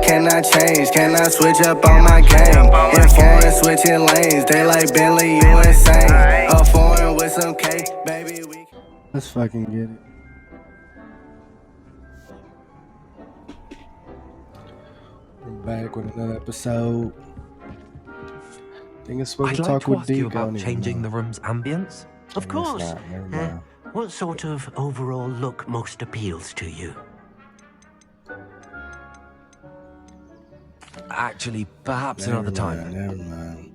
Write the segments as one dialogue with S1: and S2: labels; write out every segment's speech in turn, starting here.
S1: cannot change, cannot switch up on my game. In foreign, switching lanes, they like Bentley, you insane. A foreign with some cake, baby, we...
S2: Let's fucking get it. We're back with another episode. I think it's supposed to talk with
S3: you about changing the room's ambience.
S4: Of course. What sort of overall look most appeals to you?
S3: Actually, perhaps another time.
S2: Never mind.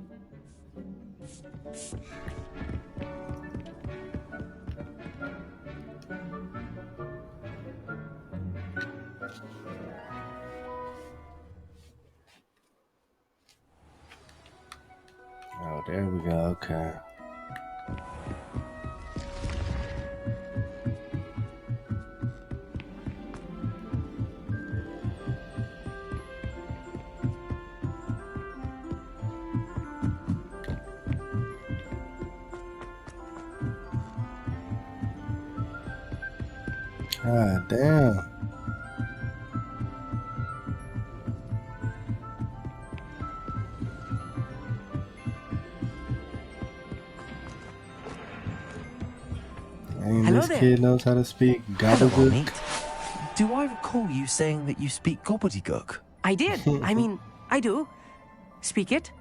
S2: Oh, there we go. Okay. God damn.
S4: Hello
S2: this
S4: there.
S2: kid knows how to speak gobbledygook.
S3: Do I recall you saying that you speak gobbledygook?
S4: I did. I mean, I do. Speak it.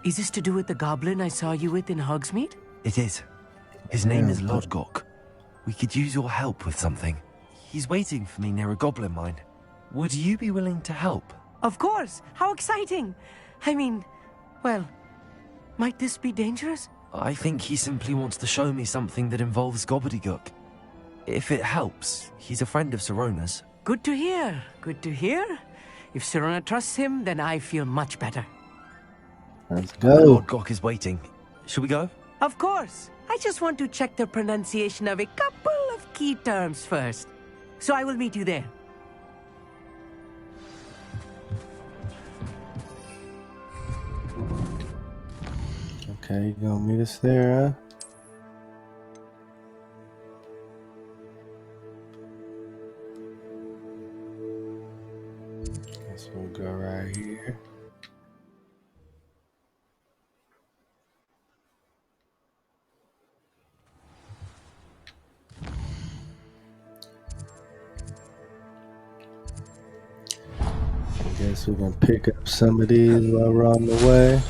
S4: Is this to do with the goblin I saw you with in Hogsmeade?
S3: It is. His name is Lodgok. We could use your help with something. He's waiting for me near a goblin mine. Would you be willing to help?
S4: Of course. How exciting. I mean, well, might this be dangerous?
S3: I think he simply wants to show me something that involves gobbledygook. If it helps, he's a friend of Sirona's.
S4: Good to hear. Good to hear. If Sirona trusts him, then I feel much better.
S2: Let's go.
S3: Lodgok is waiting. Should we go?
S4: Of course. I just want to check the pronunciation of a couple of key terms first. So I will meet you there.
S2: Okay, you gonna meet us there, huh? Guess we'll go right here. I guess we can pick up some of these while we're on the way.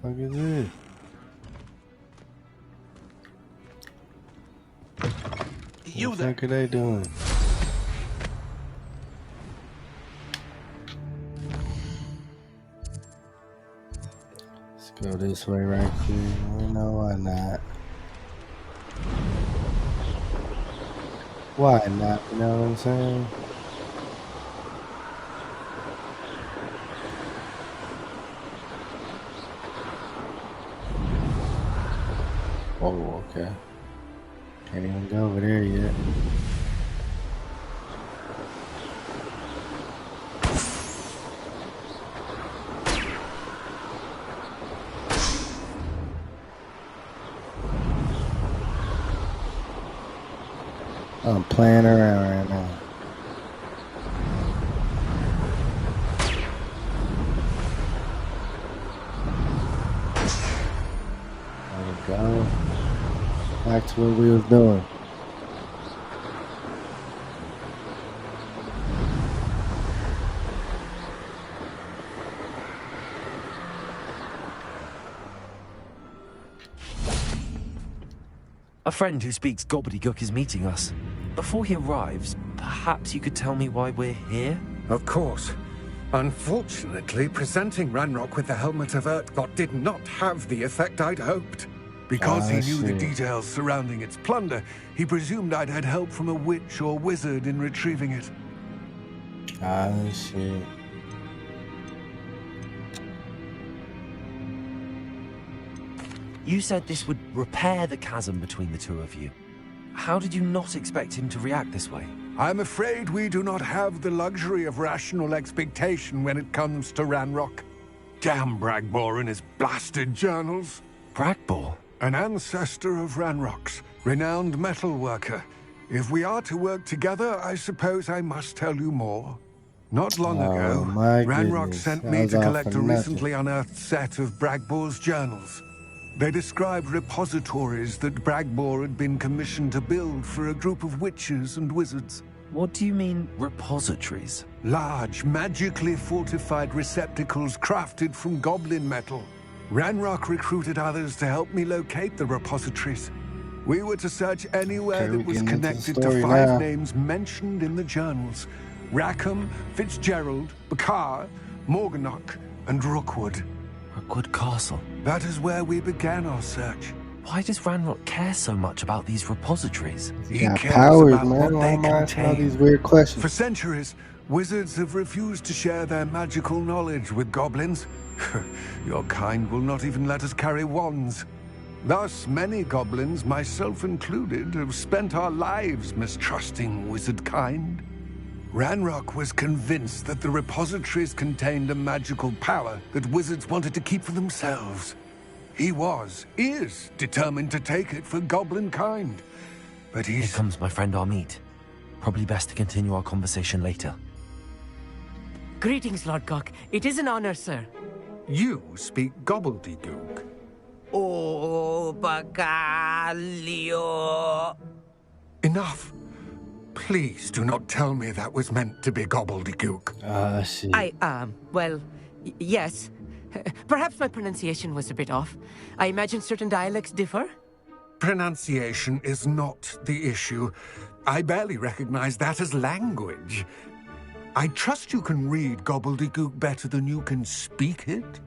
S2: What the fuck is this? What the fuck are they doing? Let's go this way right quick. We know why not. Why not? You know what I'm saying? Oh, okay. Can't even go over there yet. I'm playing around right now. There we go. Back to what we was doing.
S3: A friend who speaks gobbledygook is meeting us. Before he arrives, perhaps you could tell me why we're here?
S5: Of course. Unfortunately, presenting Ranrock with the Helmet of Urtkot did not have the effect I'd hoped. Because he knew the
S2: shit.
S5: details surrounding its plunder, he presumed I'd had help from a witch or wizard in retrieving it.
S2: Shit.
S3: You said this would repair the chasm between the two of you. How did you not expect him to react this way?
S5: I'm afraid we do not have the luxury of rational expectation when it comes to Ranrock. Damn Bragbor and his blasted journals.
S3: Bragbor?
S5: An ancestor of Ranrock's, renowned metal worker. If we are to work together, I suppose I must tell you more. Not long ago,
S2: my
S5: Ranrock
S2: goodness.
S5: sent
S2: That
S5: me
S2: was
S5: to
S2: all
S5: collect
S2: for
S5: a
S2: nothing.
S5: recently unearthed set of Bragbor's journals. They described repositories that Bragbor had been commissioned to build for a group of witches and wizards.
S3: What do you mean, repositories?
S5: Large, magically fortified receptacles crafted from goblin metal. Ranrock recruited others to help me locate the repositories. We were to search anywhere
S2: Okay,
S5: that was
S2: we're getting into the
S5: connected to
S2: story
S5: 5
S2: now.
S5: names mentioned in the journals. Rackham, Fitzgerald, Bakar, Morganach, and Rookwood.
S3: Rookwood Castle.
S5: That is where we began our search.
S3: Why does Ranrock care so much about these repositories?
S2: He
S5: He
S2: got
S5: cares
S2: powers,
S5: about
S2: man.
S5: what
S2: Why
S5: they
S2: am I asking all
S5: contain.
S2: these weird questions?
S5: For centuries, wizards have refused to share their magical knowledge with goblins. Your kind will not even let us carry wands. Thus, many goblins, myself included, have spent our lives mistrusting wizard kind. Ranrock was convinced that the repositories contained a magical power that wizards wanted to keep for themselves. He is determined to take it for goblin kind. But
S3: Here
S5: he's...
S3: comes my friend Amit. Probably best to continue our conversation later.
S4: Greetings, Lord Cock. It is an honor, sir.
S5: You speak gobbledygook.
S4: Oh, Bacalio.
S5: Enough. Please do not tell me that was meant to be gobbledygook.
S2: Shit.
S4: Well, yes. Perhaps my pronunciation was a bit off. I imagine certain dialects differ.
S5: Pronunciation is not the issue. I barely recognize that as language. I trust you can read gobbledygook better than you can speak it?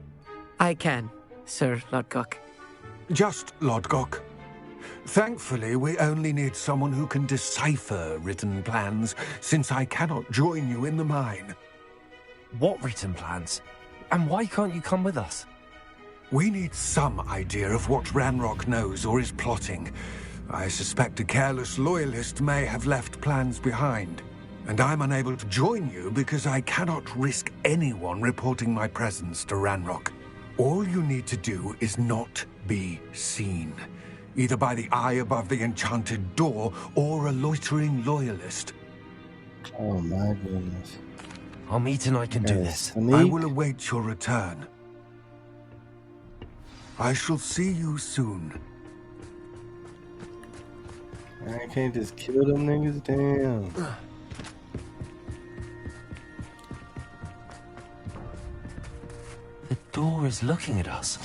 S4: I can, Sir Lord Cock.
S5: Just Lodgok. Thankfully, we only need someone who can decipher written plans, since I cannot join you in the mine.
S3: What written plans? And why can't you come with us?
S5: We need some idea of what Ranrock knows or is plotting. I suspect a careless loyalist may have left plans behind. And I'm unable to join you because I cannot risk anyone reporting my presence to Ranrock. All you need to do is not be seen. Either by the eye above the enchanted door, or a loitering loyalist.
S2: Oh my goodness.
S3: Amit and I can do this.
S5: I will await your return. I shall see you soon.
S2: I can't just kill them niggas, damn.
S3: The door is looking at us.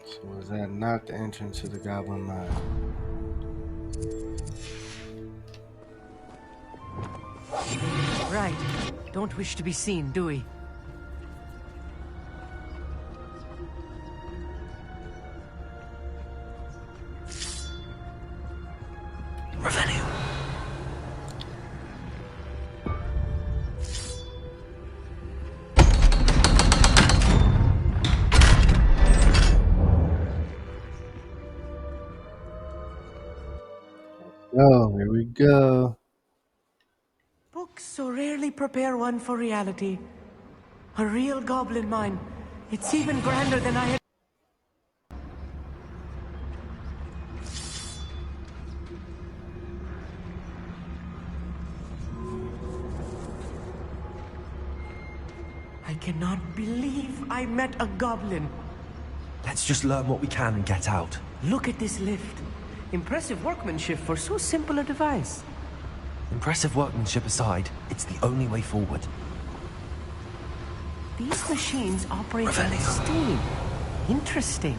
S2: So was that not the entrance to the Goblin Mine?
S4: Right. Don't wish to be seen, do we?
S3: Revenue.
S2: Oh, here we go.
S4: Books so rarely prepare one for reality. A real goblin mine. It's even grander than I had... I cannot believe I met a goblin.
S3: Let's just learn what we can and get out.
S4: Look at this lift. Impressive workmanship for so simple a device.
S3: Impressive workmanship aside, it's the only way forward.
S4: These machines operate on
S3: Revelio.
S4: steam. Interesting.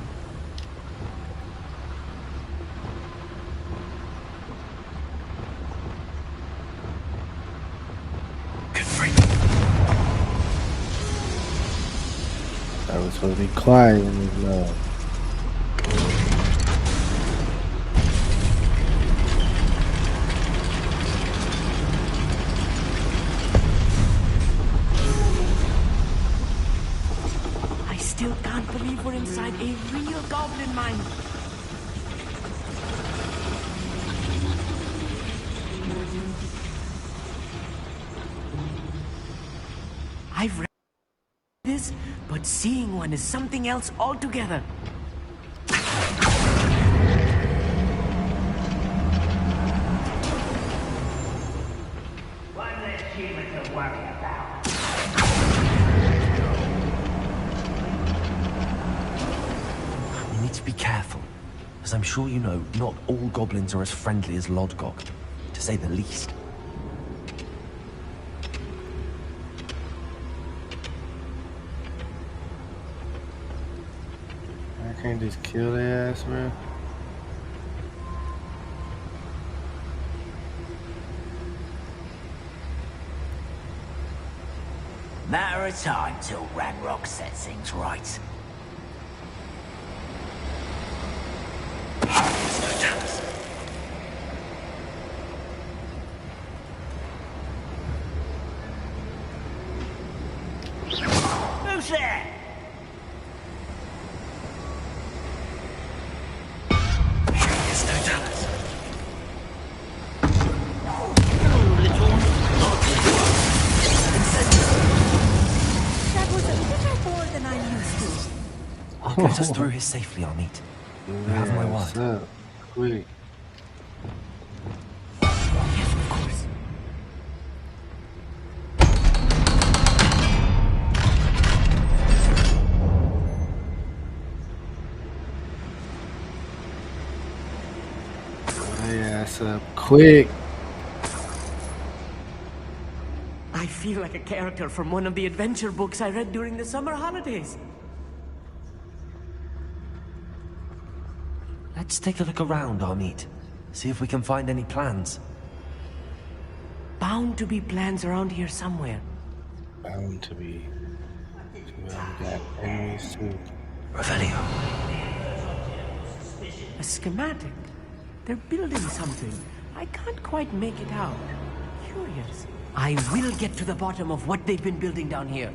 S2: I was supposed to be quiet in this love.
S4: I still can't believe we're inside a real goblin mine. I've read this, but seeing one is something else altogether.
S6: One less human to worry about.
S3: We need to be careful, as I'm sure you know, not all goblins are as friendly as Lodgok, to say the least.
S2: I can't just kill their ass, bro.
S6: Matter of time till Ranrock sets things right. Who's there?
S4: That was a little more than I'm used to.
S3: I'll get us through here safely, Amit. You have my
S2: What's
S3: word.
S2: up? Quick.
S4: Yes, of course.
S2: Hey, ass up. Quick.
S4: I feel like a character from one of the adventure books I read during the summer holidays.
S3: Let's take a look around, Amit. See if we can find any plans.
S4: Bound to be plans around here somewhere.
S2: Bound to be. We got enemies too.
S3: Revelio.
S4: A schematic. They're building something. I can't quite make it out. Curious. I will get to the bottom of what they've been building down here.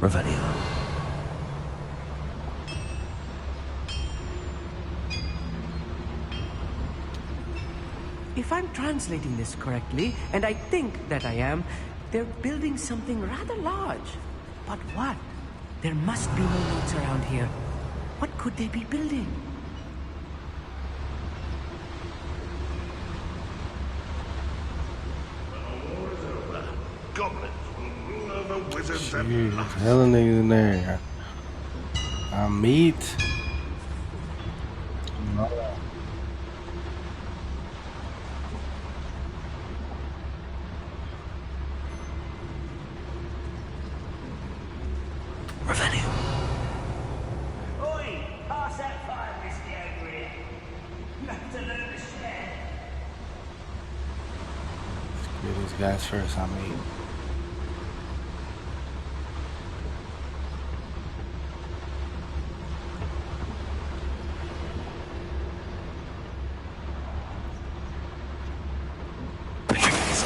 S3: Revelio.
S4: If I'm translating this correctly, and I think that I am, they're building something rather large. But what? There must be no notes around here. What could they be building?
S5: Goblins will rule over wizards
S2: Jeez, hella niggas in there. I'm meat.
S3: Revelio.
S6: Oi, pass that fire whiskey over here. You have to learn to share.
S2: Get these guys first. I'm meat.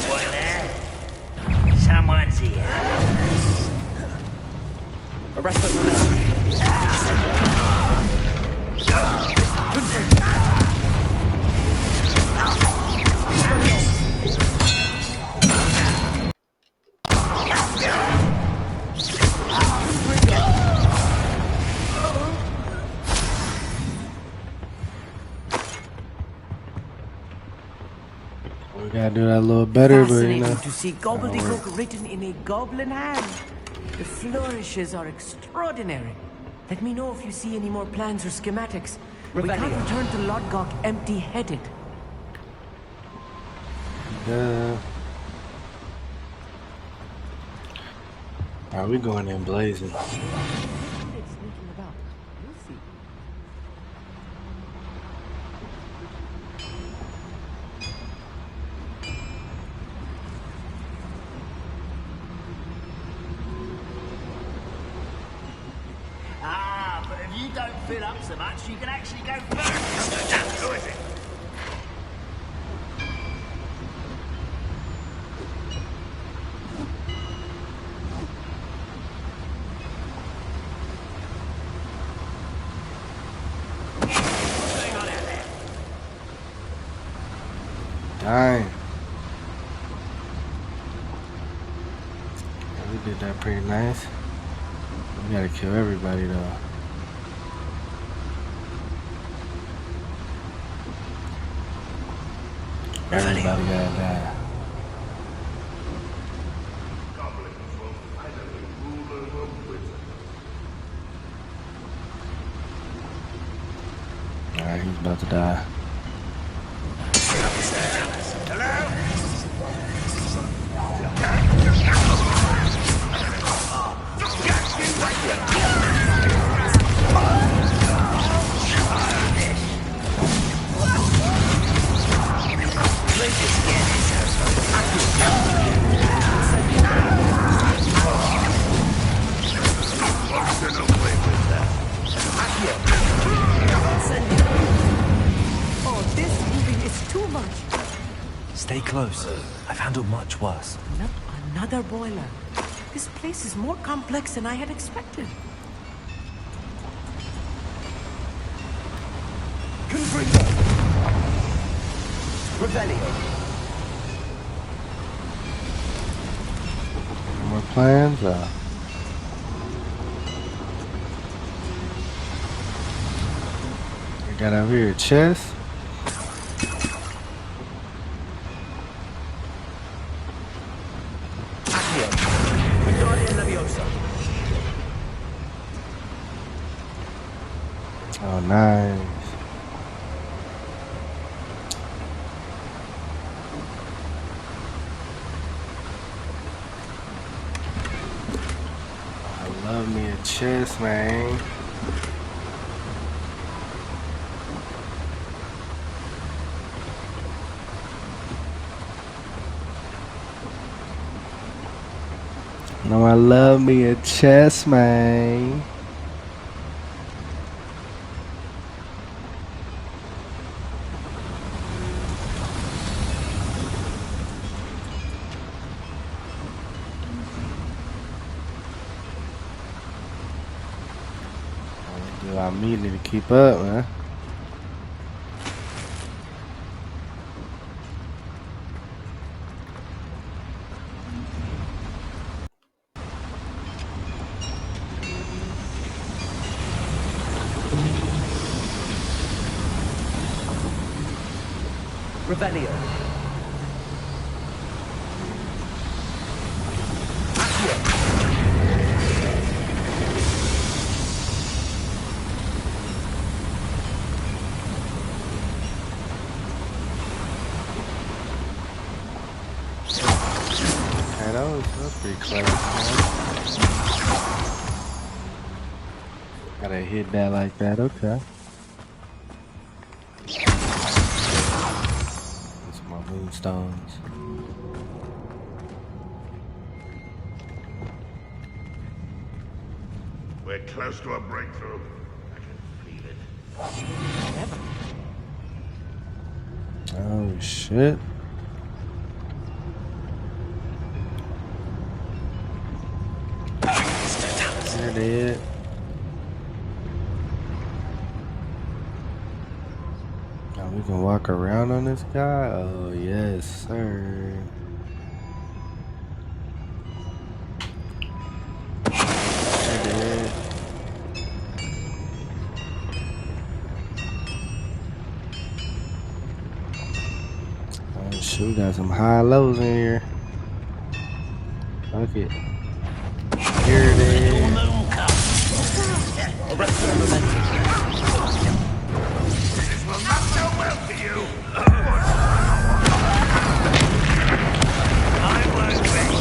S6: Well, there. Someone's here.
S4: Arrest them.
S2: We gotta do that a little better, but you
S4: Fascinating
S2: know.
S4: to see gobbledygook written in a goblin hand. The flourishes are extraordinary. Let me know if you see any more plans or schematics. We can't return to Lodgok empty-headed.
S2: Are we going in blazing?
S4: Sneaking about. You'll see.
S6: Ah, but if you don't fill up so much, you can actually go first. Who is it?
S2: Dang. Yeah, we did that pretty nice. We gotta kill everybody though. Everybody gotta die. Alright, he's about to die.
S4: Oh, this moving is too much.
S3: Stay close. I've handled much worse.
S4: Another boiler. This place is more complex than I had expected.
S2: Any more plans? We got over here a chest. Oh, nice. I love me a chest, man. No, I love me a chest, man. I need to keep up, man.
S4: Revelio.
S2: Okay, that's pretty clever, man. Gotta hit that like that, okay. These are my moonstones.
S7: We're close to a breakthrough. I can feel it.
S2: Oh shit. They're dead. Now we can walk around on this guy? Oh yes, sir. They're dead. Oh shit. We got some high lows in here. Fuck it. Here it is.
S7: This will not go well for you. I won't wait.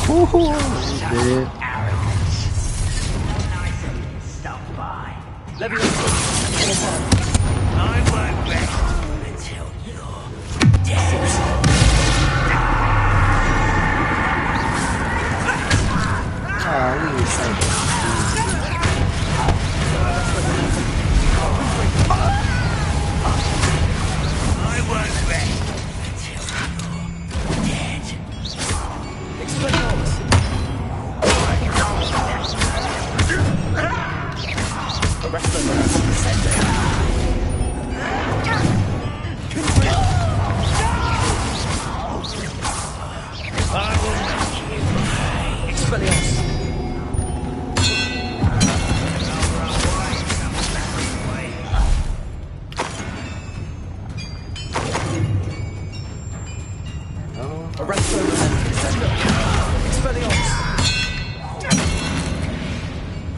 S2: Woohoo! Dead.
S6: Stop by.
S7: I won't wait.
S6: Until you're dead. I won't wait. Until you're dead.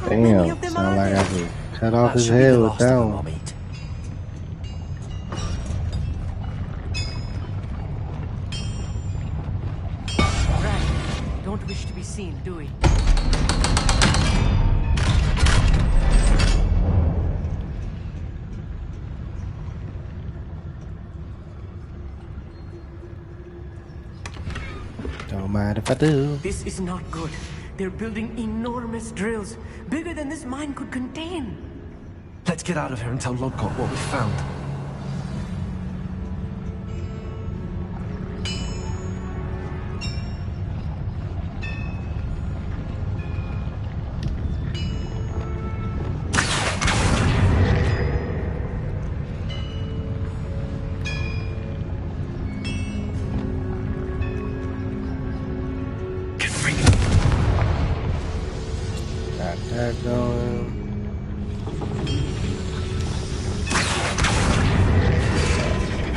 S2: Damn, sound like I could cut off his head with that one.
S4: Right. Don't wish to be seen, do we?
S2: Don't mind if I do.
S4: This is not good. They're building enormous drills, bigger than this mine could contain.
S3: Let's get out of here and tell Lodgok what we found.
S2: Got that going.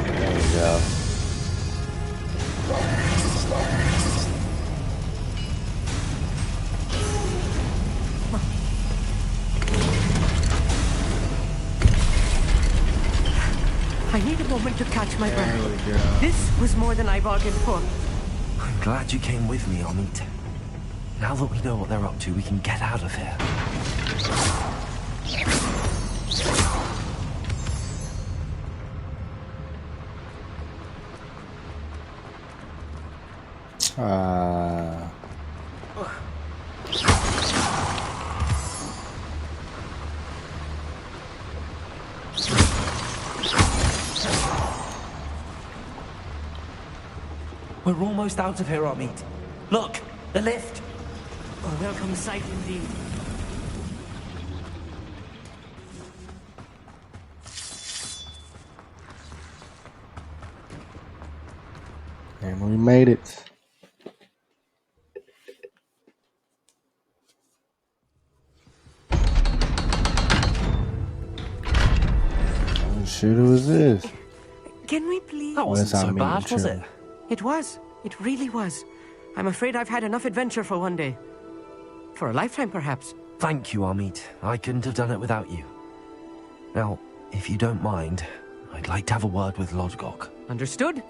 S2: There we go.
S4: I need a moment to catch my
S2: There
S4: breath.
S2: we go.
S4: This was more than I bargained for.
S3: I'm glad you came with me, Amit. Now that we know what they're up to, we can get out of here. We're almost out of here, Amit. Look, the lift.
S4: A welcome sight indeed.
S2: And we made it. Oh shit, who is this?
S4: Can we please?
S3: That wasn't
S2: Well,
S3: so
S2: that's
S3: bad, was it?
S4: It was. It really was. I'm afraid I've had enough adventure for one day. For a lifetime, perhaps.
S3: Thank you, Amit. I couldn't have done it without you. Now, if you don't mind, I'd like to have a word with Lodgok.
S4: Understood?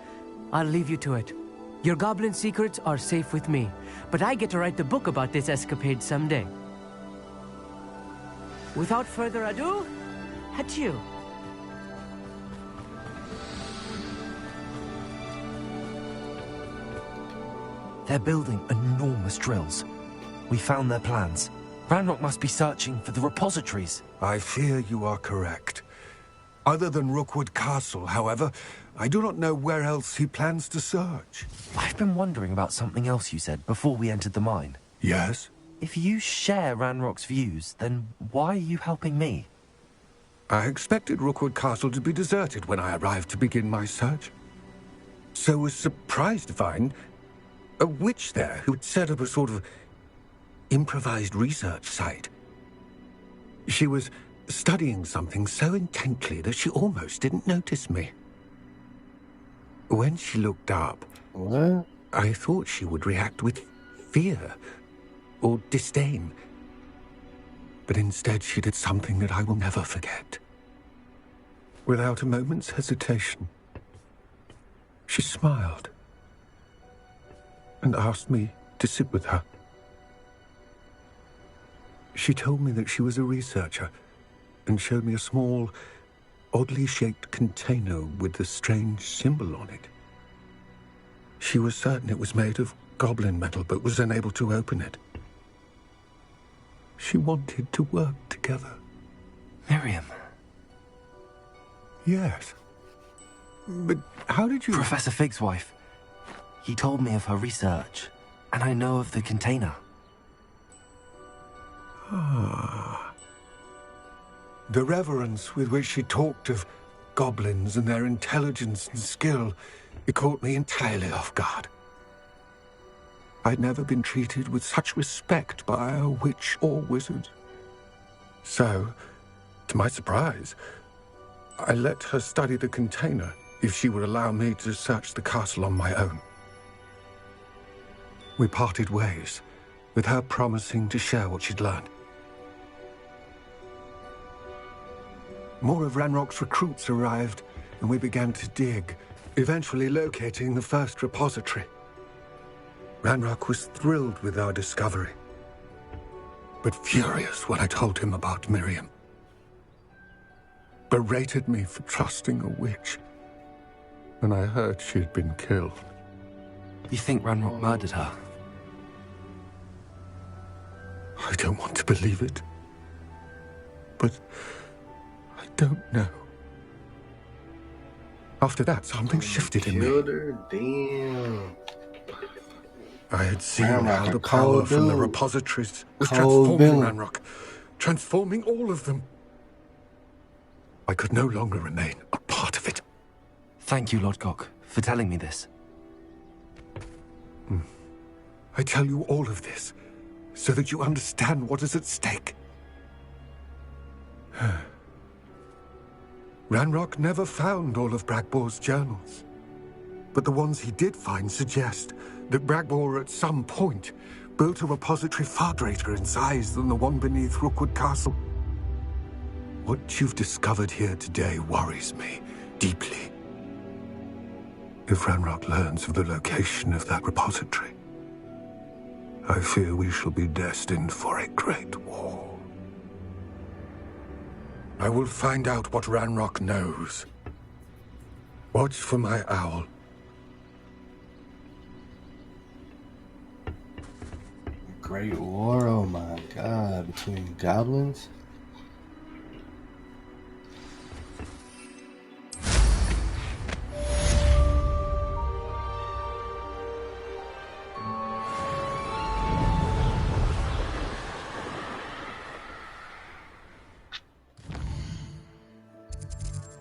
S4: I'll leave you to it. Your goblin secrets are safe with me, but I get to write the book about this escapade someday. Without further ado, adieu.
S3: They're building enormous drills. We found their plans. Ranrock must be searching for the repositories.
S5: I fear you are correct. Other than Rookwood Castle, however, I do not know where else he plans to search.
S3: I've been wondering about something else you said before we entered the mine.
S5: Yes?
S3: If you share Ranrock's views, then why are you helping me?
S5: I expected Rookwood Castle to be deserted when I arrived to begin my search. So was surprised to find a witch there who'd set up a sort of improvised research site. She was studying something so intently that she almost didn't notice me. When she looked up,
S2: What?
S5: I thought she would react with fear or disdain. But instead she did something that I will never forget. Without a moment's hesitation, she smiled and asked me to sit with her. She told me that she was a researcher and showed me a small, oddly shaped container with a strange symbol on it. She was certain it was made of goblin metal, but was unable to open it. She wanted to work together.
S3: Miriam.
S5: Yes. But how did you...
S3: Professor Fig's wife. He told me of her research, and I know of the container.
S5: Ah. The reverence with which she talked of goblins and their intelligence and skill, it caught me entirely off guard. I'd never been treated with such respect by a witch or wizard. So, to my surprise, I let her study the container if she would allow me to search the castle on my own. We parted ways, with her promising to share what she'd learned. More of Ranrock's recruits arrived, and we began to dig, eventually locating the first repository. Ranrock was thrilled with our discovery, but furious when I told him about Miriam. Berated me for trusting a witch, and I heard she had been killed.
S3: You think Ranrock murdered her?
S5: I don't want to believe it, but I don't know. After that, something shifted in me.
S2: Killed her? Damn.
S5: I had seen
S2: Ranrock,
S5: how the
S2: a
S5: power
S2: cold
S5: from the
S2: dude.
S5: repositories was
S2: Cold
S5: transforming
S2: villain.
S5: Ranrock, transforming all of them. I could no longer remain a part of it.
S3: Thank you, Lodgok, for telling me this.
S5: I tell you all of this so that you understand what is at stake. Ranrock never found all of Bragbor's journals, but the ones he did find suggest that Bragbor at some point built a repository far greater in size than the one beneath Rookwood Castle. What you've discovered here today worries me deeply. If Ranrock learns of the location of that repository, I fear we shall be destined for a great war. I will find out what Ranrock knows. Watch for my owl.
S2: Great war, oh my god, between goblins?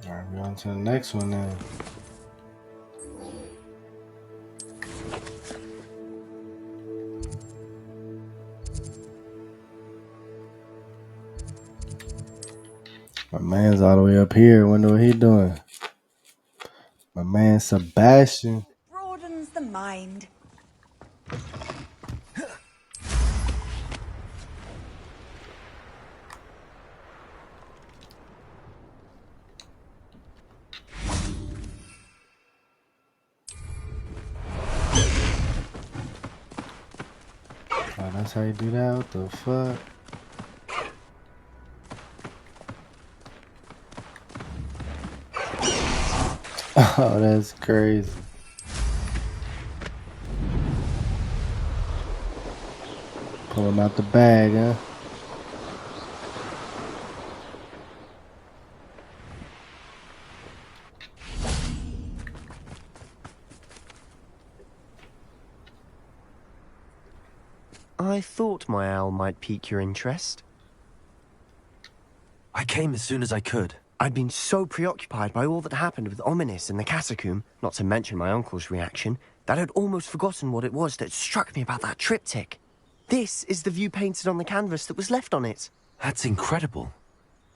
S2: Alright, we're on to the next one now. My man's all the way up here. Wonder what he doing. My man Sebastian.
S8: Broadens the mind.
S2: Oh, that's how you do that? What the fuck? Oh, that's crazy. Pull him out the bag, huh?
S9: I thought my owl might pique your interest.
S3: I came as soon as I could.
S9: I'd been so preoccupied by all that happened with Ominis and the catacomb, not to mention my uncle's reaction, that I'd almost forgotten what it was that struck me about that triptych. This is the view painted on the canvas that was left on it.
S3: That's incredible.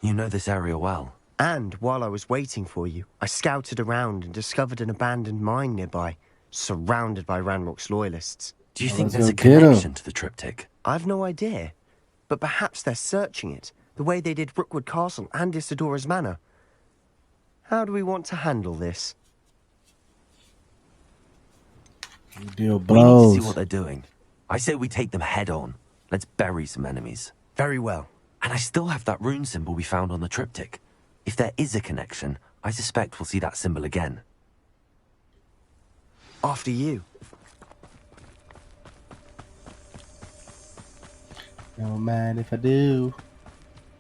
S3: You know this area well.
S9: And while I was waiting for you, I scouted around and discovered an abandoned mine nearby, surrounded by Ranrock's loyalists.
S3: Do you
S2: Well,
S3: think
S2: let's
S3: there's a
S2: go get 'em.
S3: connection to the triptych?
S9: I've no idea, but perhaps they're searching it, the way they did Rookwood Castle and Isidora's Manor. How do we want to handle this?
S2: Deal
S3: We need to
S2: blows.
S3: see what they're doing. I say we take them head on. Let's bury some enemies.
S9: Very well.
S3: And I still have that rune symbol we found on the triptych. If there is a connection, I suspect we'll see that symbol again.
S9: After you.
S2: Don't mind if I do.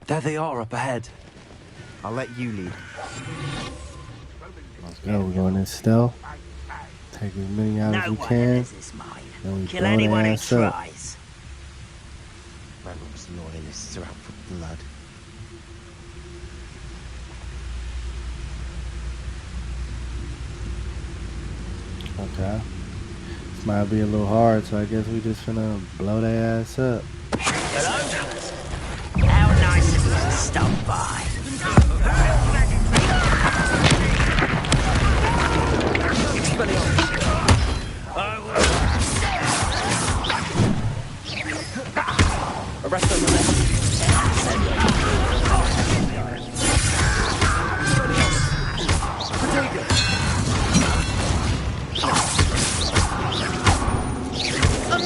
S3: There they are up ahead.
S9: I'll let you lead.
S2: Let's go. We're going in stealth. Take as many out as we
S6: one
S2: can.
S6: enters this mine.
S2: Then we
S6: Kill
S2: blow
S6: anyone
S2: their
S6: who
S2: ass up.
S6: tries.
S9: Ranrock's loyalists are out for blood.
S2: Okay. This might be a little hard, so I guess we just finna blow their ass up.
S6: Hello? How nice of you to stop by.
S4: Arrest them when they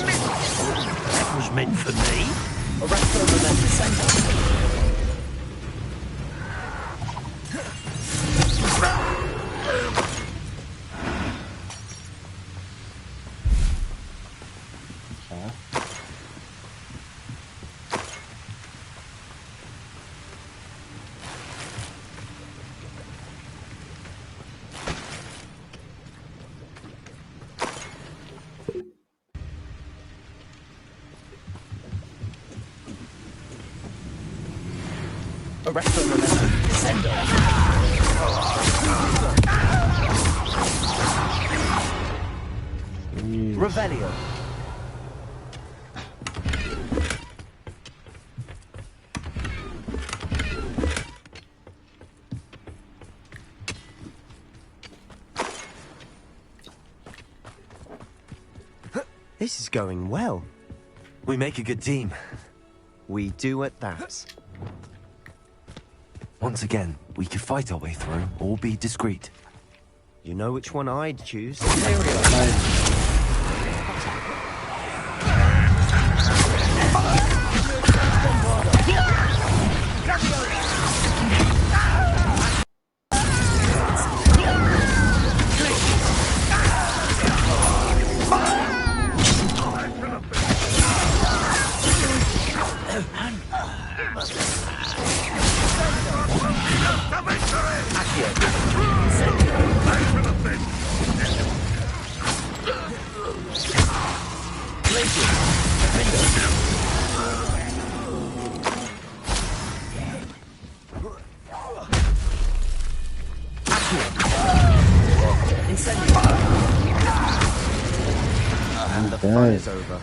S6: That was meant for me.
S4: arrest them and then descend them.
S2: Okay.
S4: Arrest them and then descend them. Revelio.
S9: This is going well.
S3: We make a good team.
S9: We do at that.
S3: Once again, we could fight our way through or be discreet.
S9: You know which one I'd choose. And the fun is over.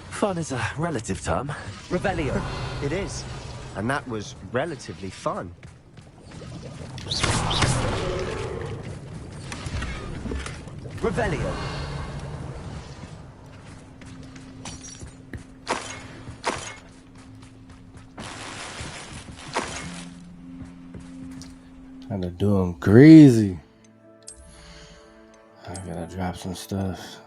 S3: Fun is a relative term.
S4: Revelio.
S9: It is. And that was relatively fun.
S4: Revelio.
S2: Trying to do them greasy. I gotta drop some stuff.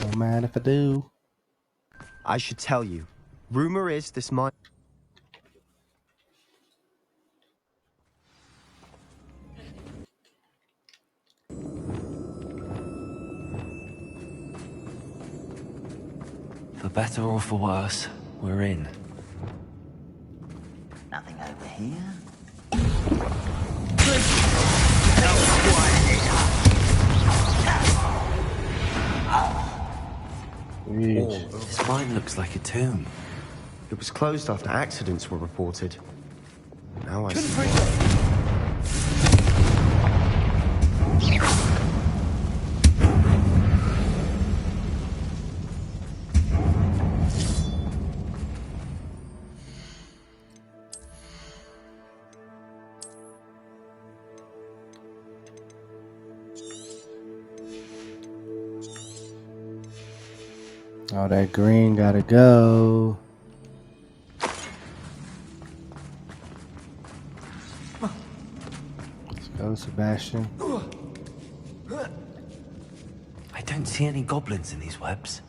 S2: Don't mind if I do.
S9: I should tell you. Rumor is this might...
S3: For better or for worse, we're in.
S6: Nothing over here.
S9: All of them.
S3: This mine looks like a tomb.
S9: It was closed after accidents were reported. Now I see.
S2: Oh, that green gotta go. Let's go, Sebastian.
S3: I don't see any goblins in these webs.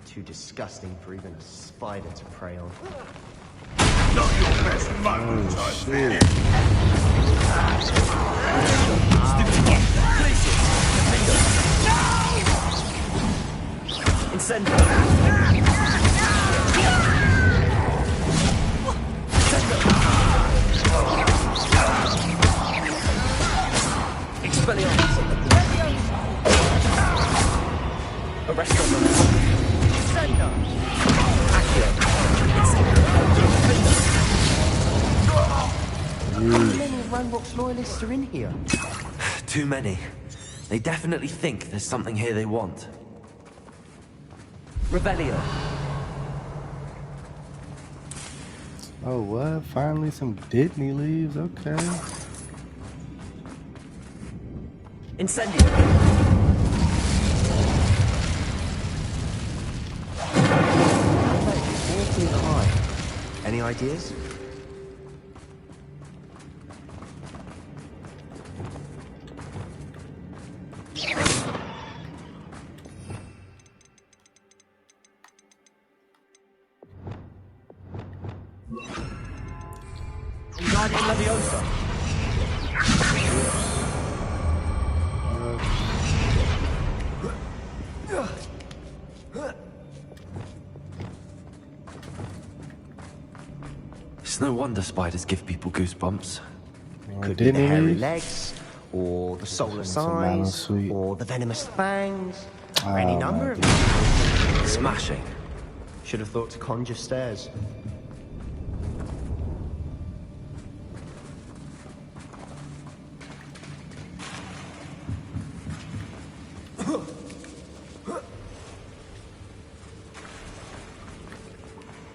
S9: Too disgusting for even a spider to prey on.
S7: Not your best moment, I fear.
S4: Incendio! Expelliarmus! Arrest them! Incendio! Accio!
S9: How many Ranrock's loyalists are in here?
S3: Too many. They definitely think there's something here they want.
S4: Revelio!
S2: Oh, what? Finally some Disney leaves? Okay.
S4: Incendio!
S9: Awfully high. Any ideas?
S4: Guardian Leviosa!
S3: It's no wonder spiders give people goosebumps.
S9: Could be the hairy
S2: leaves?
S9: legs, or the solar
S2: Some Mallow
S9: signs,
S2: Sweet.
S9: or the venomous fangs, or any
S2: Oh,
S9: number of
S2: my
S9: them.
S3: Smashing.
S9: Should have thought to conjure stairs.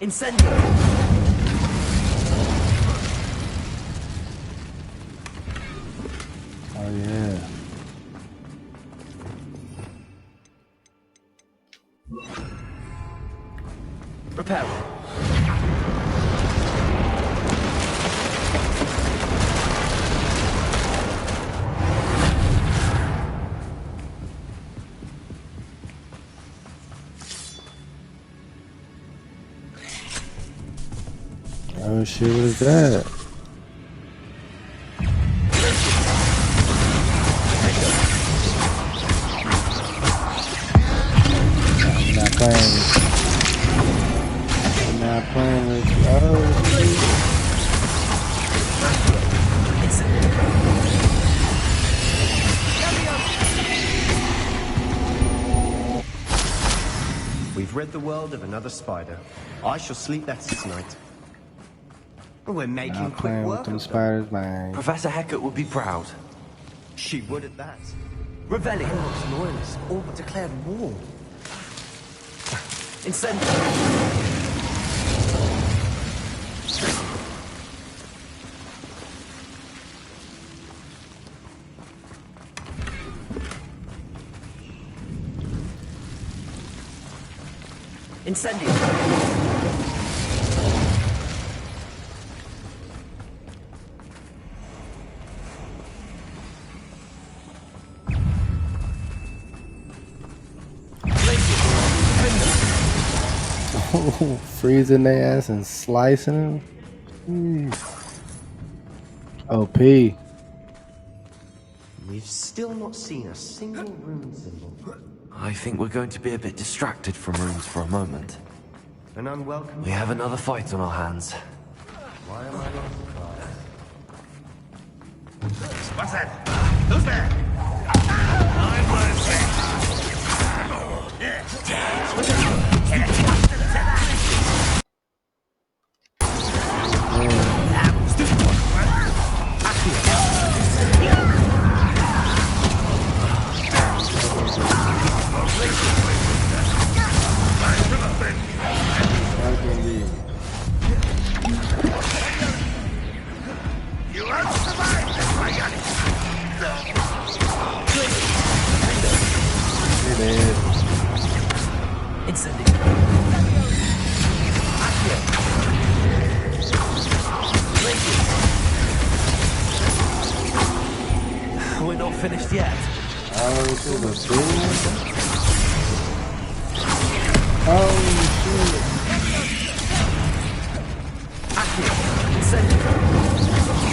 S4: Incendio!
S2: Oh, yeah.
S4: Repel!
S2: Oh, shit, what is that? I'm not playing with you. I'm not playing with you. Oh,
S9: We've rid the world of another spider. I shall sleep better tonight. We're making
S2: not
S9: quick
S2: playing with
S9: work
S2: them
S9: of them.
S2: spiders, man.
S3: Professor Hecat would be proud.
S9: She would at that.
S4: Revelio!
S9: Ranrock's loyalists all but declared war.
S4: Incendio! Incendio!
S2: Oh, freezing their ass and slicing them. OP.
S9: We've still not seen a single rune symbol.
S3: I think we're going to be a bit distracted from runes for a moment.
S9: An unwelcome.
S3: We have another fight on our hands.
S9: Why am I not surprised?
S7: What's that? Who's there? I'm
S3: Incendio. We're not finished yet.
S2: Oh, shit, the thing? Oh, shit.
S3: Accio. Incendio.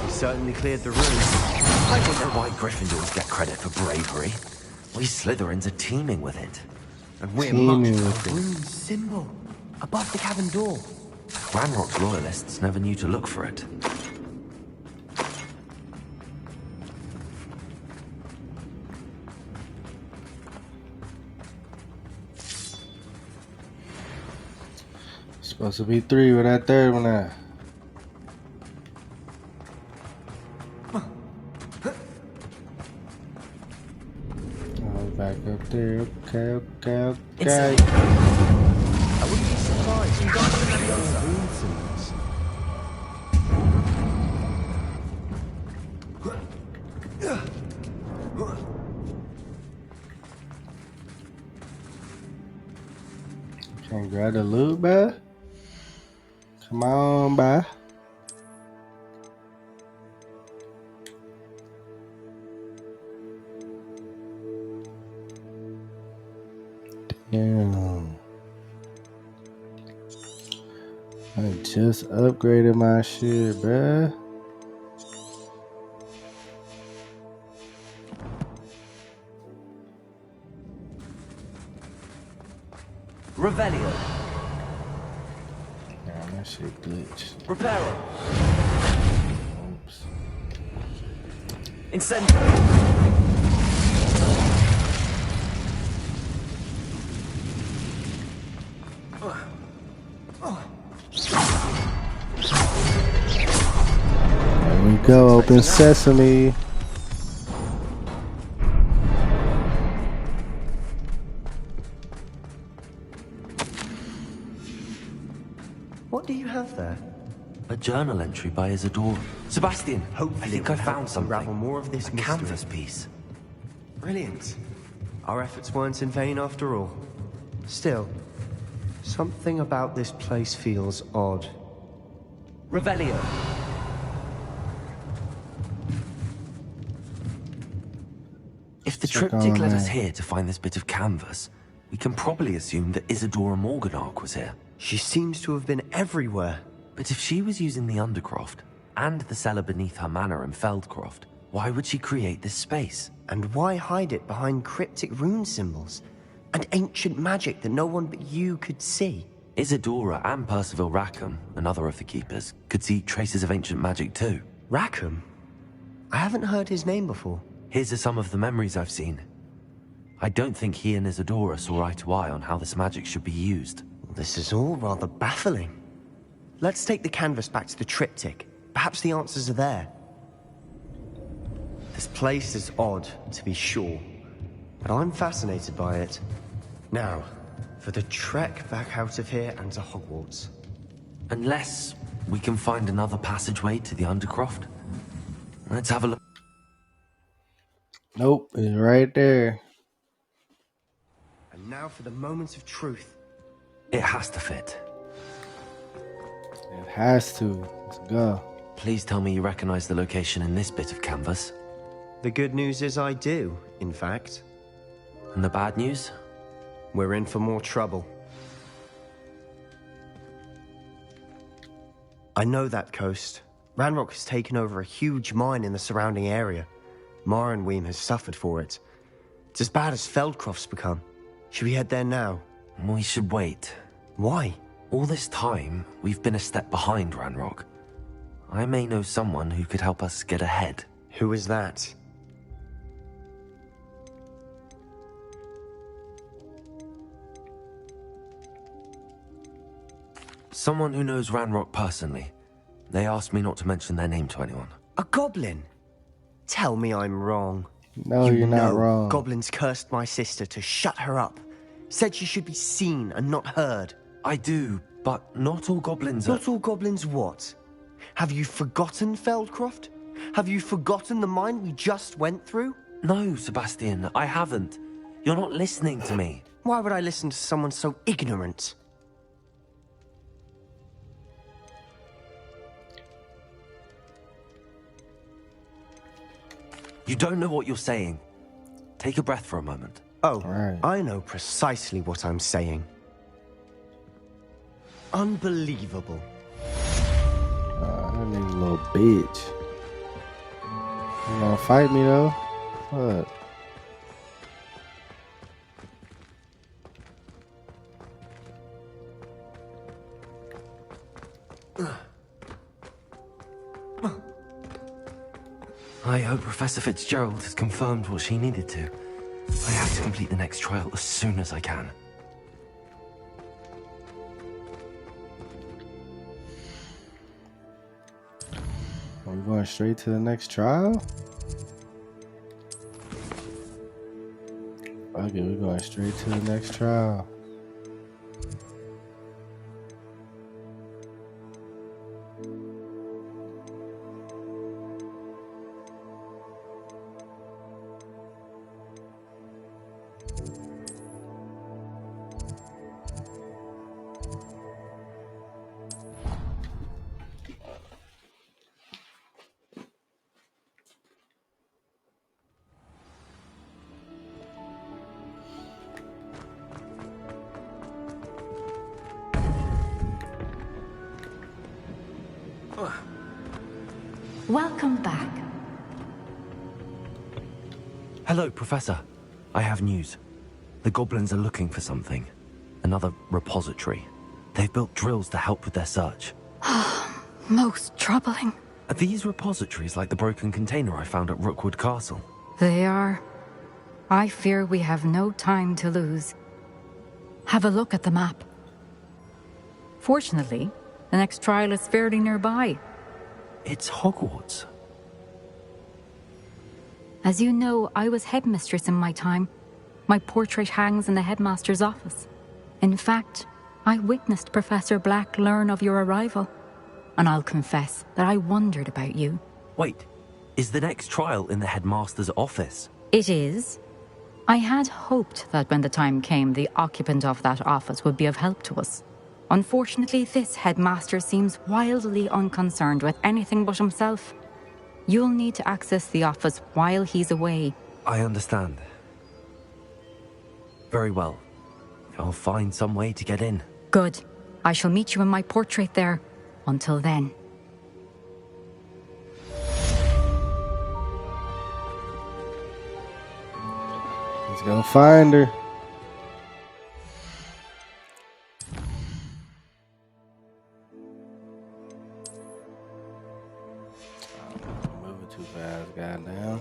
S9: Certainly cleared the room.
S3: I don't know why Gryffindors get credit for bravery. We Slytherins are teeming with it.
S9: And we're
S2: Teeming
S9: much
S2: with
S9: a
S2: it.
S9: rune symbol above the cabin door.
S3: Ranrock's loyalists never knew to look for it.
S2: Supposed to be 3 with that third one at. Oh, back up there. Okay.
S9: I wouldn't be surprised. You guys are the rune symbols.
S2: Can't grab the loot, bruh. Come on, bruh. Damn. I just upgraded my shit, bruh.
S3: Revelio.
S2: Damn, that shit glitched.
S3: Reparo.
S2: Oops.
S3: Incendio.
S2: There we go, open sesame.
S9: What do you have there?
S3: A journal entry by Isidore. Sebastian,
S9: Hopefully
S3: I think
S9: it
S3: I
S9: will help
S3: found
S9: us
S3: something.
S9: unravel more of this
S3: A
S9: mystery.
S3: canvas piece.
S9: Brilliant. Our efforts weren't in vain after all. Still, something about this place feels odd.
S3: Revelio. If the
S2: Check
S3: triptych
S2: on
S3: led us
S2: that.
S3: here to find this bit of canvas, we can probably assume that Isadora Morganach was here.
S9: She seems to have been everywhere.
S3: But if she was using the Undercroft, and the cellar beneath her manor in Feldcroft, why would she create this space?
S9: And why hide it behind cryptic rune symbols? And ancient magic that no one but you could see?
S3: Isadora and Percival Rackham, another of the Keepers, could see traces of ancient magic too.
S9: Rackham? I haven't heard his name before.
S3: Here's some of the memories I've seen. I don't think he and Isadora saw eye to eye on how this magic should be used.
S9: This is all rather baffling. Let's take the canvas back to the triptych. Perhaps the answers are there. This place is odd, to be sure, but I'm fascinated by it. Now, for the trek back out of here and to Hogwarts.
S3: Unless we can find another passageway to the Undercroft. Let's have a look.
S2: Nope, it's right there.
S9: And now for the moment of truth.
S3: It has to fit.
S2: It has to. Let's go.
S3: Please tell me you recognize the location in this bit of canvas.
S9: The good news is I do, in fact.
S3: And the bad news?
S9: We're in for more trouble. I know that coast. Ranrock has taken over a huge mine in the surrounding area. Mornweem has suffered for it. It's as bad as Feldcroft's become. Should we head there now?
S3: We should wait.
S9: Why?
S3: All this time, we've been a step behind Ranrock. I may know someone who could help us get ahead.
S9: Who is that?
S3: Someone who knows Ranrock personally. They asked me not to mention their name to anyone.
S9: A goblin? Tell me I'm wrong.
S2: No, you're not wrong.
S9: Goblins cursed my sister to shut her up. Said she should be seen and not heard.
S3: I do, but not all goblins are...
S9: Not all goblins what? Have you forgotten Feldcroft? Have you forgotten the mine we just went through?
S3: No, Sebastian, I haven't. You're not listening to me.
S9: Why would I listen to someone so ignorant?
S3: You don't know what you're saying. Take a breath for a moment.
S9: Oh,
S2: Right.
S9: I know precisely what I'm saying. Unbelievable.
S2: That nigga a little bitch. You gonna fight me though? What?
S3: I hope Professor Fitzgerald has confirmed what she needed to. I have to complete the next trial as soon as I can.
S2: Are we going straight to the next trial? Okay, we're going straight to the next trial.
S10: Welcome back.
S3: Hello, Professor. I have news. The goblins are looking for something. Another repository. They've built drills to help with their search.
S10: Most troubling.
S3: Are these repositories like the broken container I found at Rookwood Castle?
S10: They are. I fear we have no time to lose. Have a look at the map. Fortunately, the next trial is fairly nearby.
S3: It's Hogwarts.
S10: As you know, I was headmistress in my time. My portrait hangs in the headmaster's office. In fact, I witnessed Professor Black learn of your arrival. And I'll confess that I wondered about you.
S3: Wait, is the next trial in the headmaster's office?
S10: It is. I had hoped that when the time came, the occupant of that office would be of help to us. Unfortunately, this headmaster seems wildly unconcerned with anything but himself. You'll need to access the office while he's away.
S3: I understand. Very well. I'll find some way to get in.
S10: Good. I shall meet you in my portrait there. Until then.
S2: Let's go find her. Moving too fast, goddamn.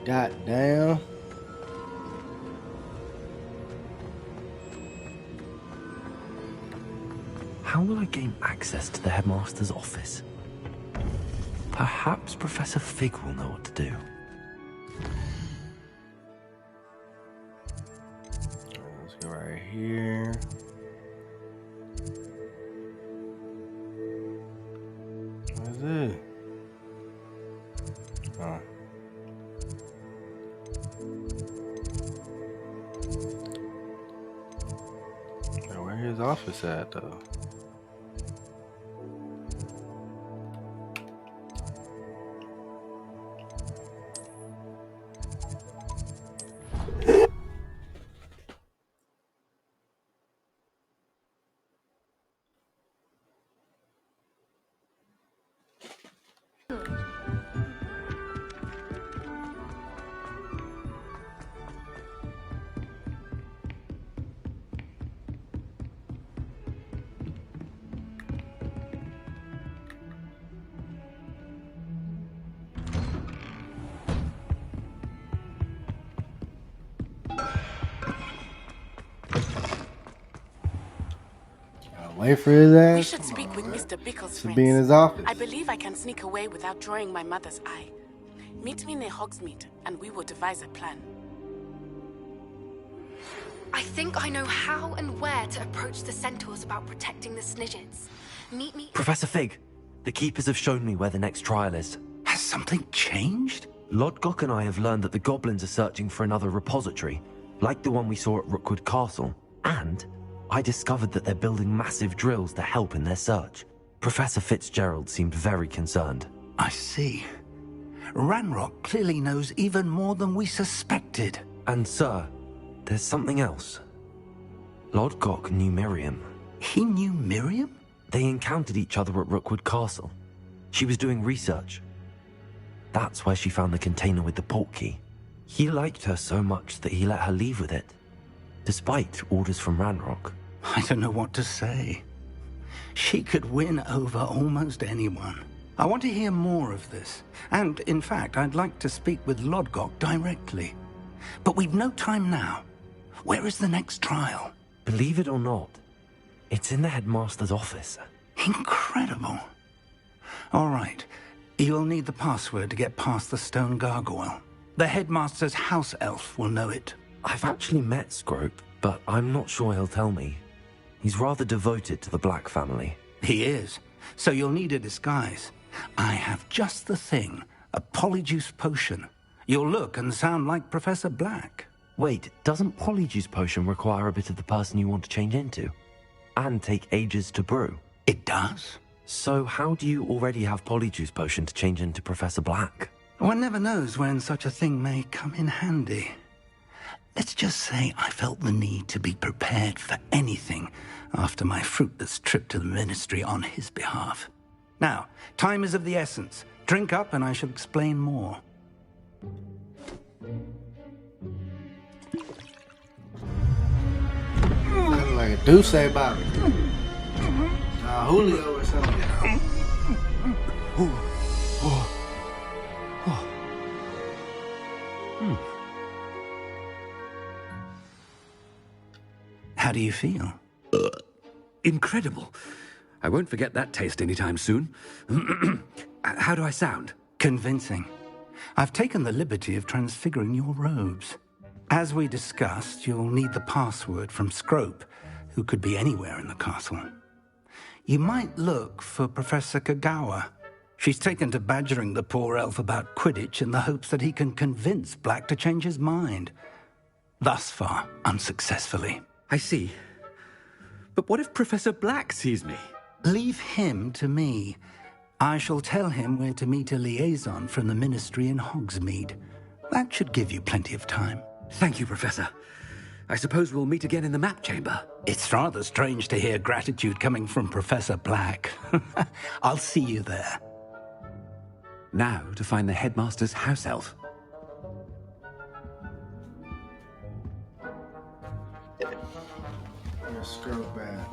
S2: Goddamn.
S3: How will I gain access to the headmaster's office? Perhaps Professor Fig will know what to do.
S2: Let's go right here. What is it? Oh. Where his office at though? wait for his ass?
S11: We should speak with Mr. Bickle's
S2: Should
S11: friends.
S2: be in his office.
S11: I believe I can sneak away without drawing my mother's eye. Meet me near Hogsmeade, and we will devise a plan.
S12: I think I know how and where to approach the centaurs about protecting the Snidgets. Meet me...
S3: Professor Fig, the Keepers have shown me where the next trial is.
S13: Has something changed?
S3: Lodgok and I have learned that the goblins are searching for another repository, like the one we saw at Rookwood Castle. And I discovered that they're building massive drills to help in their search. Professor FITGERALD seemed very concerned.
S13: I see. Ranrock clearly knows even more than we suspected.
S3: And sir, there's something else. Lodgok knew Miriam.
S13: He knew Miriam?
S3: They encountered each other at Rookwood Castle. She was doing research. That's where she found the container with the portkey. He liked her so much that he let her leave with it, despite orders from Ranrock.
S13: I don't know what to say. She could win over almost anyone. I want to hear more of this. And, in fact, I'd like to speak with Lodgok directly. But we've no time now. Where is the next trial?
S3: Believe it or not, it's in the headmaster's office.
S13: Incredible. All right. You'll need the password to get past the stone gargoyle. The headmaster's house elf will know it.
S3: I've actually met Scrope, but I'm not sure he'll tell me. He's rather devoted to the Black family.
S13: He is. So you'll need a disguise. I have just the thing. A polyjuice potion. You'll look and sound like Professor Black.
S3: Wait, doesn't Polyjuice Potion require a bit of the person you want to change into? And take ages to brew?
S13: It does.
S3: So how do you already have Polyjuice Potion to change into Professor Black?
S13: One never knows when such a thing may come in handy. Let's just say I felt the need to be prepared for anything after my fruitless trip to the Ministry on his behalf. Now, time is of the essence. Drink up and I shall explain more.
S2: Sounded like a Douce Bobby. Julio or something.
S13: How do you feel?
S14: Incredible. I won't forget that taste anytime soon. How do I sound?
S13: Convincing. I've taken the liberty of transfiguring your robes. As we discussed, you'll need the password from Scrope, who could be anywhere in the castle. You might look for Professor Kagawa. She's taken to badgering the poor elf about Quidditch in the hopes that he can convince Black to change his mind. Thus far, unsuccessfully.
S14: I see. But what if Professor Black sees me?
S13: Leave him to me. I shall tell him where to meet a liaison from the Ministry in Hogsmeade. That should give you plenty of time.
S14: Thank you, Professor. I suppose we'll meet again in the map chamber.
S13: It's rather strange to hear gratitude coming from Professor Black. I'll see you there.
S14: Now to find the headmaster's house elf.
S2: Scrope bad.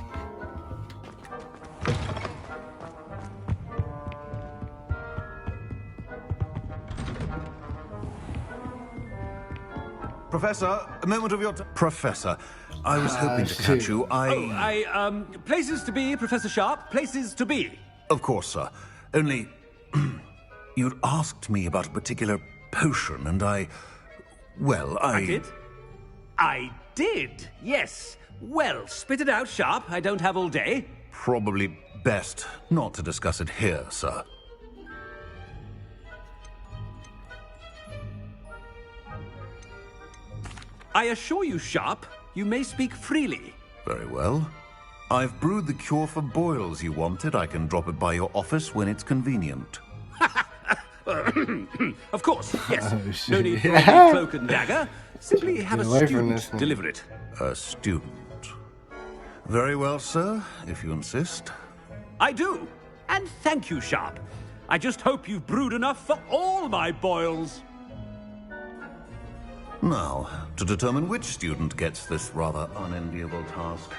S15: Professor, a moment of your Professor, I was hoping to catch you.
S14: Places to be, Professor Sharp. Places to be.
S15: Of course, sir. Only, you'd asked me about a particular potion, and I
S14: did? I did, yes. Well, spit it out, Sharp. I don't have all day.
S15: Probably best not to discuss it here, sir.
S14: I assure you, Sharp, you may speak freely.
S15: Very well. I've brewed the cure for boils you wanted. I can drop it by your office when it's convenient.
S14: Of course, yes.
S2: Oh, shit.
S14: No need for any cloak and dagger. Simply have a
S2: away from
S14: student
S2: this one.
S14: deliver it.
S15: A student. Very well, sir, if you insist.
S14: I do. And thank you, Sharp. I just hope you've brewed enough for all my boils.
S15: Now, to determine which student gets this rather unenviable task.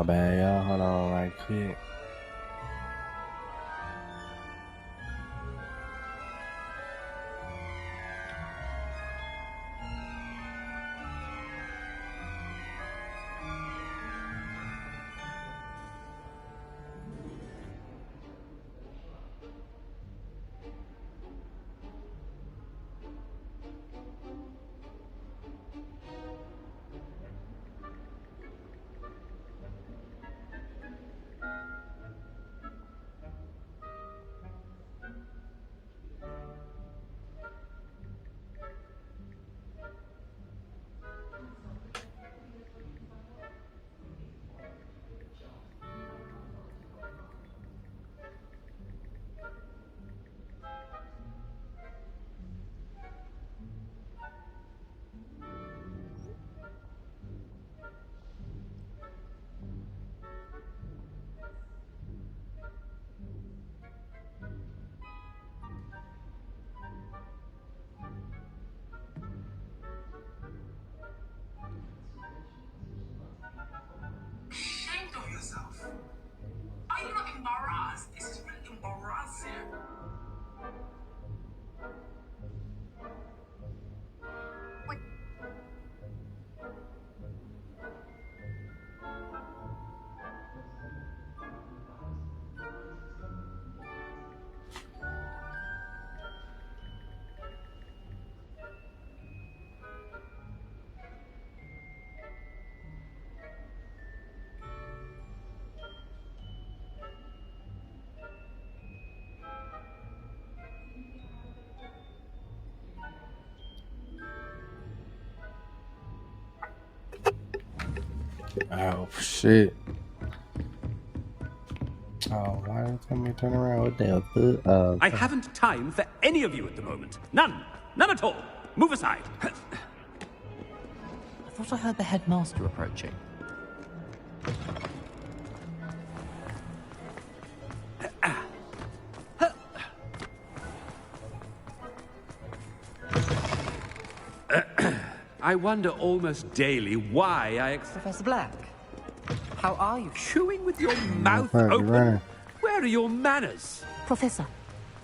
S2: My bad, y'all. Hold on right quick.
S6: Ashamed of yourself. Are you not embarrassed? This is really embarrassing.
S2: Oh shit. Oh, why did somebody turn around? What the hell?
S14: I haven't time for any of you at the moment. None. None at all. Move aside.
S4: I thought I heard the headmaster approaching.
S14: I wonder almost daily why I
S4: Professor Black, how are you?
S14: Chewing with your mouth open? Where are your manners?
S16: Professor,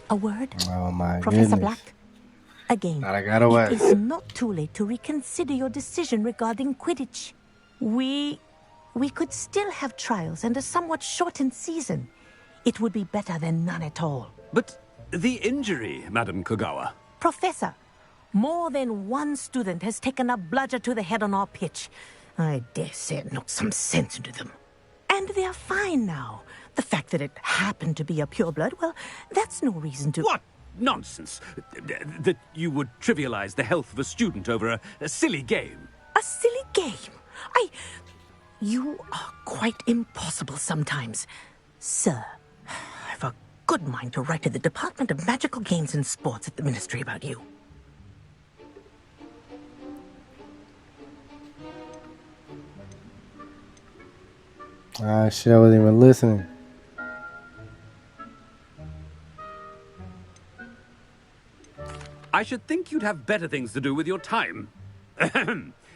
S16: a word?
S2: Oh my
S16: Professor
S2: goodness.
S16: Black, again,
S2: I got away.
S16: it is not too late to reconsider your decision regarding Quidditch. We could still have trials and a somewhat shortened season. It would be better than none at all.
S14: But the injury, Madam Kogawa.
S16: Professor, more than one student has taken a bludger to the head on our pitch. I dare say it knocked some sense into them. And they're fine now. The fact that it happened to be a pureblood, well, that's no reason to...
S14: What nonsense! That you would trivialize the health of a student over a silly game.
S16: A silly game? You are quite impossible sometimes. Sir, I've a good mind to write to the Department of Magical Games and Sports at the Ministry about you.
S2: Ah, shit, I wasn't even listening.
S14: I should think you'd have better things to do with your time.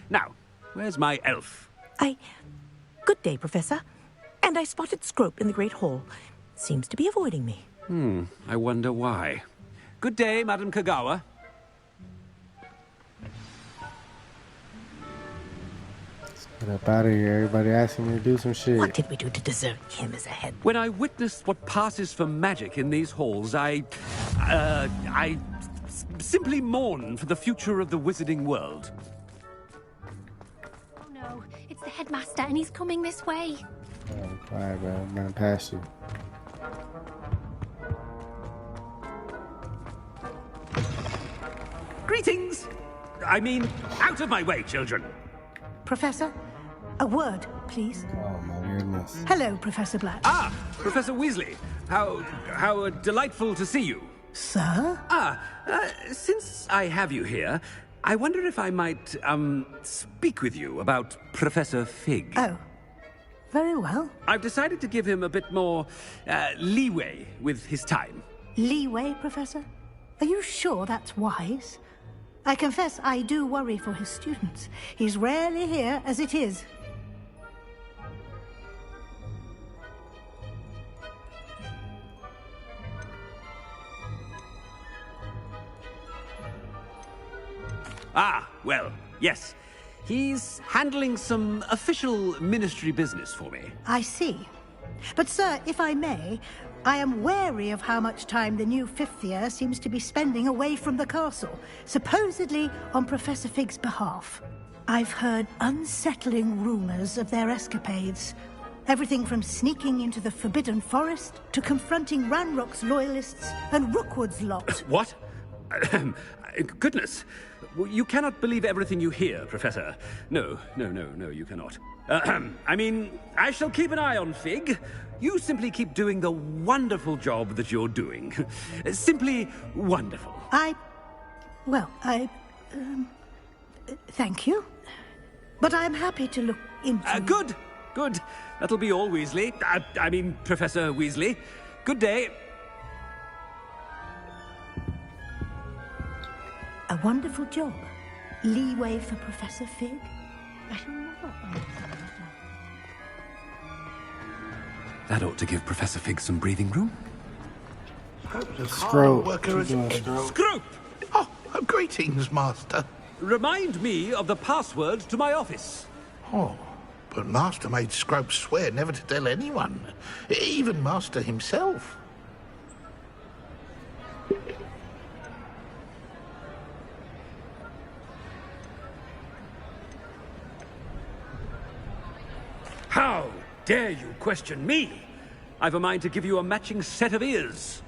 S14: Now, where's my elf?
S16: Good day, Professor. And I spotted Scrope in the Great Hall. Seems to be avoiding me.
S14: I wonder why. Good day, Madam Kogawa.
S2: Get up out of here. Everybody asking me to do some shit.
S16: What did we do to deserve him as a head?
S14: When I witnessed what passes for magic in these halls, I simply mourn for the future of the wizarding world.
S12: Oh no, it's the headmaster and he's coming this way.
S2: Oh, quiet, bro. I'm running past you.
S14: Greetings! I mean, out of my way, children.
S17: Professor, a word, please.
S2: Oh my goodness.
S17: Hello, Professor Black.
S14: Ah, Professor Weasley. How delightful to see you.
S17: Sir?
S14: Since I have you here, I wonder if I might, speak with you about Professor Fig.
S17: Oh, very well.
S14: I've decided to give him a bit more, leeway with his time.
S17: Leeway, Professor? Are you sure that's wise? I confess I do worry for his students. He's rarely here as it is.
S14: Ah, well, yes. He's handling some official ministry business for me.
S17: I see. But, sir, if I may, I am wary of how much time the new fifth year seems to be spending away from the castle, supposedly on Professor Fig's behalf. I've heard unsettling rumors of their escapades. Everything from sneaking into the Forbidden Forest to confronting Ranrock's loyalists and Rookwood's lot.
S14: What? Goodness. You cannot believe everything you hear, Professor. No, you cannot. I mean, I shall keep an eye on Fig. You simply keep doing the wonderful job that you're doing. Simply wonderful.
S17: Thank you. But I'm happy to look into...
S14: Good. That'll be all, Weasley. I mean, Professor Weasley. Good day.
S17: A wonderful job. Leeway for Professor Fig?
S14: That ought to give Professor Fig some breathing room.
S2: Scrope.
S14: Scrope!
S7: Oh, greetings, Master.
S14: Remind me of the password to my office.
S7: Oh, but Master made Scrope swear never to tell anyone, even Master himself.
S14: How dare you question me? I've a mind to give you a matching set of ears.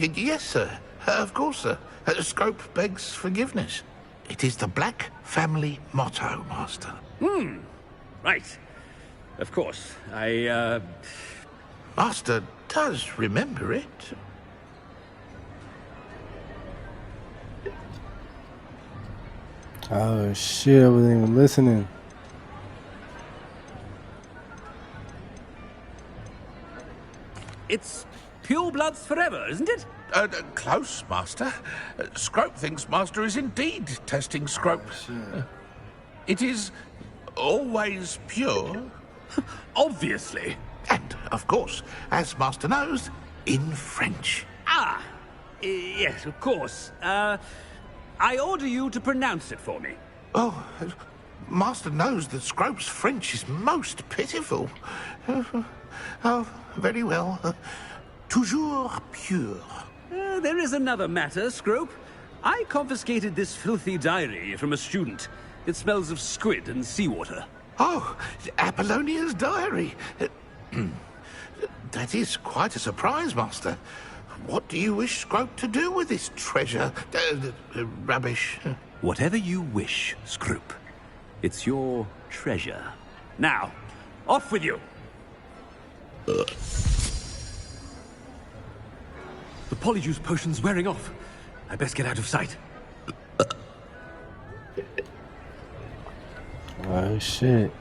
S7: Yes, sir. Of course, sir. Scrope begs forgiveness. It is the Black family motto, Master.
S14: Right. Of course.
S7: Master does remember it.
S2: Oh shit, I wasn't even listening.
S14: It's purebloods forever, isn't it?
S7: Close, Master. Scrope thinks Master is indeed testing Scrope. It is always pure.
S14: Obviously.
S7: And, of course, as Master knows, in French.
S14: Yes, of course. I order you to pronounce it for me.
S7: Oh, Master knows that Scrope's French is most pitiful. Oh, very well. Toujours pure.
S14: There is another matter, Scrope. I confiscated this filthy diary from a student. It smells of squid and seawater.
S7: Oh, Apollonia's diary. That is quite a surprise, Master. What do you wish Scrope to do with this treasure? Rubbish.
S14: Whatever you wish, Scrope. It's your treasure. Now, off with you. The Polyjuice potion's wearing off. I best get out of sight.
S2: Oh shit.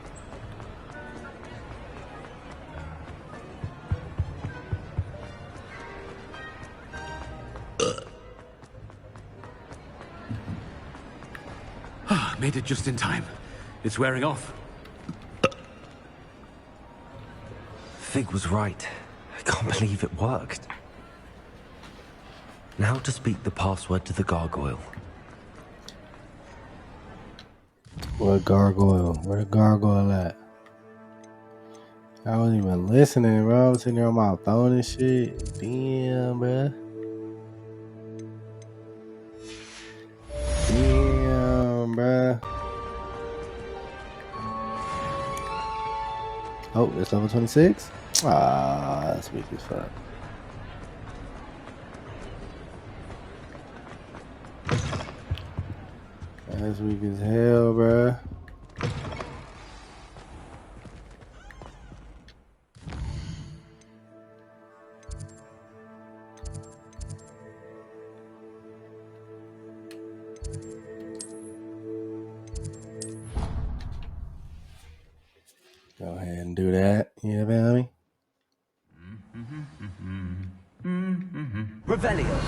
S14: Made it just in time. It's wearing off.
S3: Fig was right. I can't believe it worked. Now to speak the password to the gargoyle.
S2: What gargoyle? Where the gargoyle at? I wasn't even listening, bro. I was sitting there on my phone and shit. Damn, bruh. Damn, bruh. Oh, it's level 26? Ah, that's weak as fuck. That's weak as hell, bruh. Go ahead and do that. You feel me?
S3: Revelio.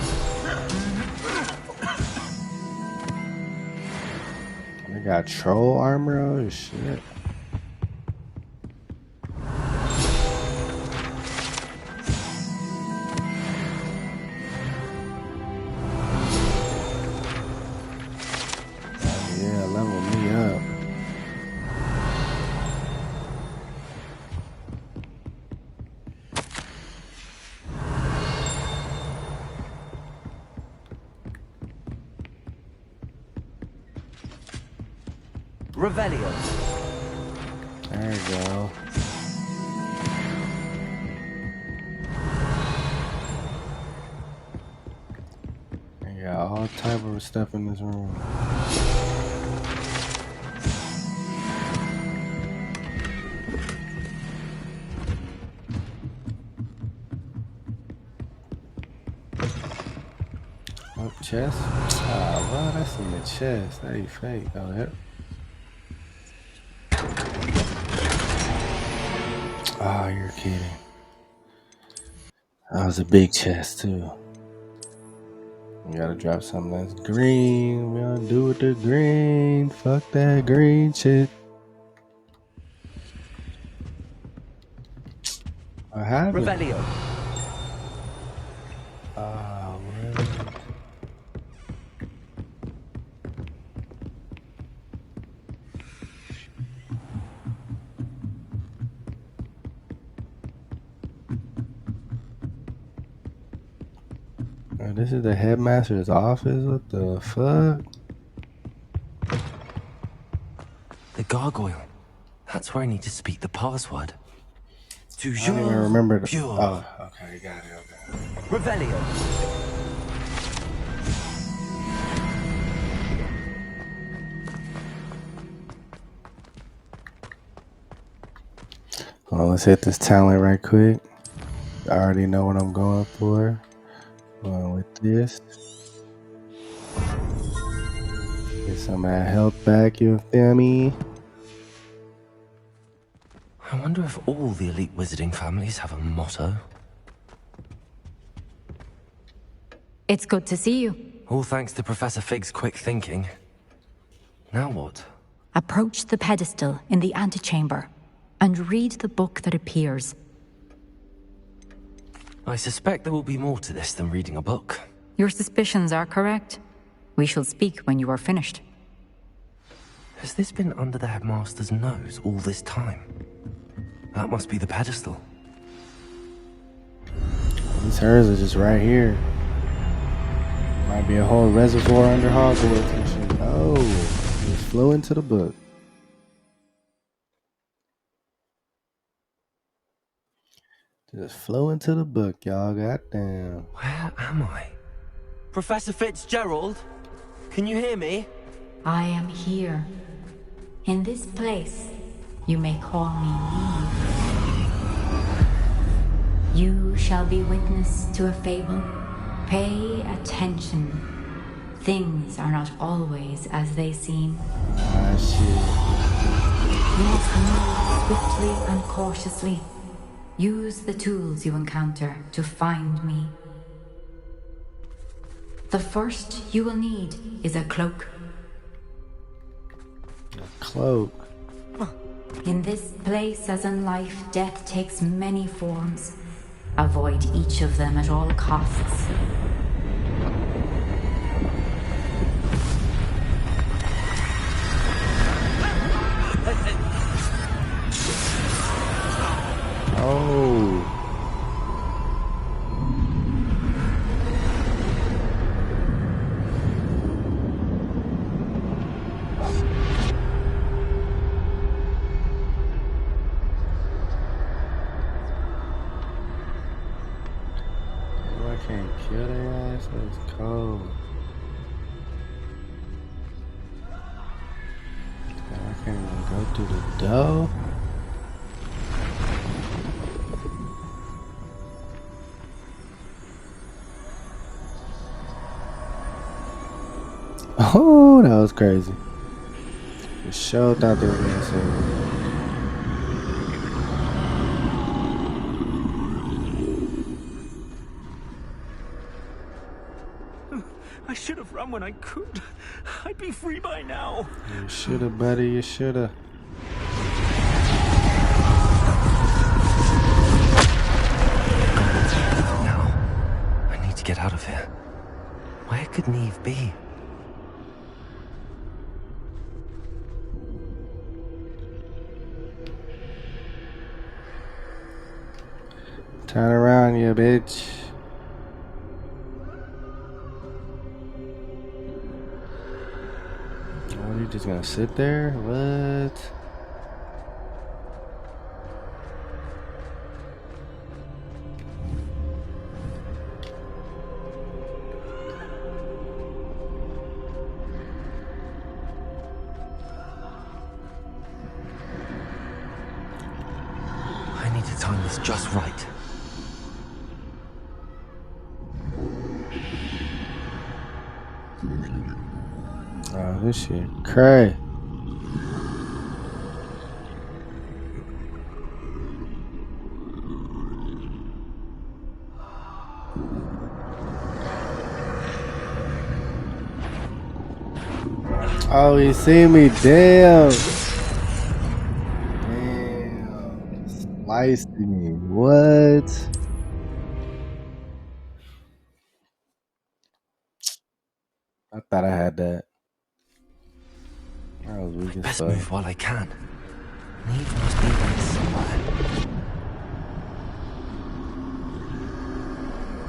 S2: I got troll armor. Oh shit.
S3: Revelio.
S2: There you go. You got all type of stuff in this room. Oh, chest? Oh, well, that's in the chest. That ain't fake. Oh, that. Oh, you're kidding. That was a big chest, too. We gotta drop something that's green. We gotta do with the green. Fuck that green shit. What happened?
S3: Revelio.
S2: Oh, really? Oh, this is the headmaster's office? What the fuck?
S3: The gargoyle. That's where I need to speak the password.
S2: I don't even remember the...
S3: Pure.
S2: Oh, okay, got it, okay.
S3: Revelio.
S2: Well, let's hit this talent right quick. I already know what I'm going for. Going with this. Get some of that health back, you feel me?
S3: I wonder if all the elite wizarding families have a motto.
S10: It's good to see you.
S3: All thanks to Professor Fig's quick thinking. Now what?
S10: Approach the pedestal in the antechamber and read the book that appears.
S3: I suspect there will be more to this than reading a book.
S10: Your suspicions are correct. We shall speak when you are finished.
S3: Has this been under the headmaster's nose all this time? That must be the pedestal.
S2: These hers are just right here. Might be a whole reservoir under Hogwarts and shit. Oh, just flew into the book. Just flew into the book, y'all. Goddamn.
S3: Where am I? Professor Fitzgerald? Can you hear me?
S10: I am here. In this place, you may call me Eve. You shall be witness to a fable. Pay attention. Things are not always as they seem.
S2: Ah, shit.
S10: You must move swiftly and cautiously. Use the tools you encounter to find me. The first you will need is a cloak.
S2: A cloak?
S10: In this place, as in life, death takes many forms. Avoid each of them at all costs.
S2: Oh. I can't kill their ass. That's cold. I can't even go through the door. Oh, that was crazy. For sure thought they were gonna say that.
S14: I should have run when I could. I'd be free by now.
S2: You shoulda, buddy, you shoulda.
S3: Now, I need to get out of here. Where could Neve be?
S2: Turn around, you bitch. Oh, you just gonna sit there? What?
S3: I need to time this just right.
S2: Oh, this shit cray. Oh, he see me. Damn. Damn. Sliced me. What? I thought I had that. I was weak as
S3: Best
S2: fuck.
S3: move while I can. Neve must be here somewhere.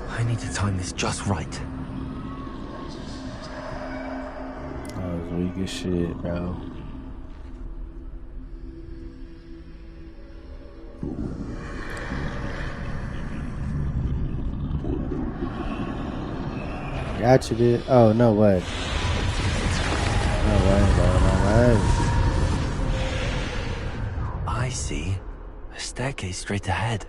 S3: I need to time this just right.
S2: I was weak as shit, bro. Got you, dude. Oh, no way. No way, bro. No way.
S3: I see. A staircase straight ahead.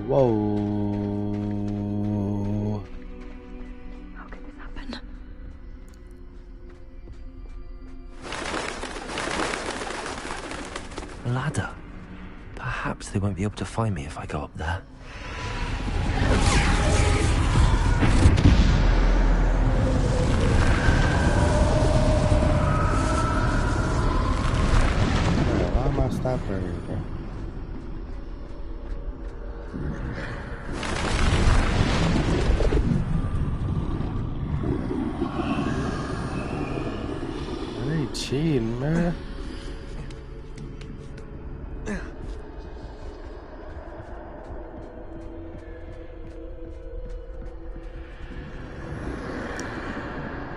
S2: Whoa.
S12: How could this happen?
S3: A ladder. Perhaps they won't be able to find me if I go up there.
S2: Why am I stopping her, bro? They cheating, man.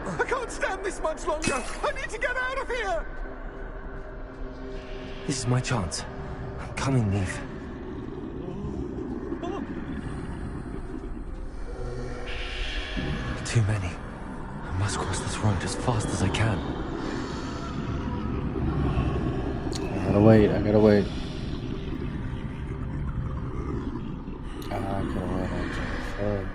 S5: I can't stand this much longer. I need to get out of here.
S3: This is my chance. I'm coming, Neve. Too many. I must cross this road as fast as I can.
S2: I gotta wait. I gotta wait. I could've went on fuck.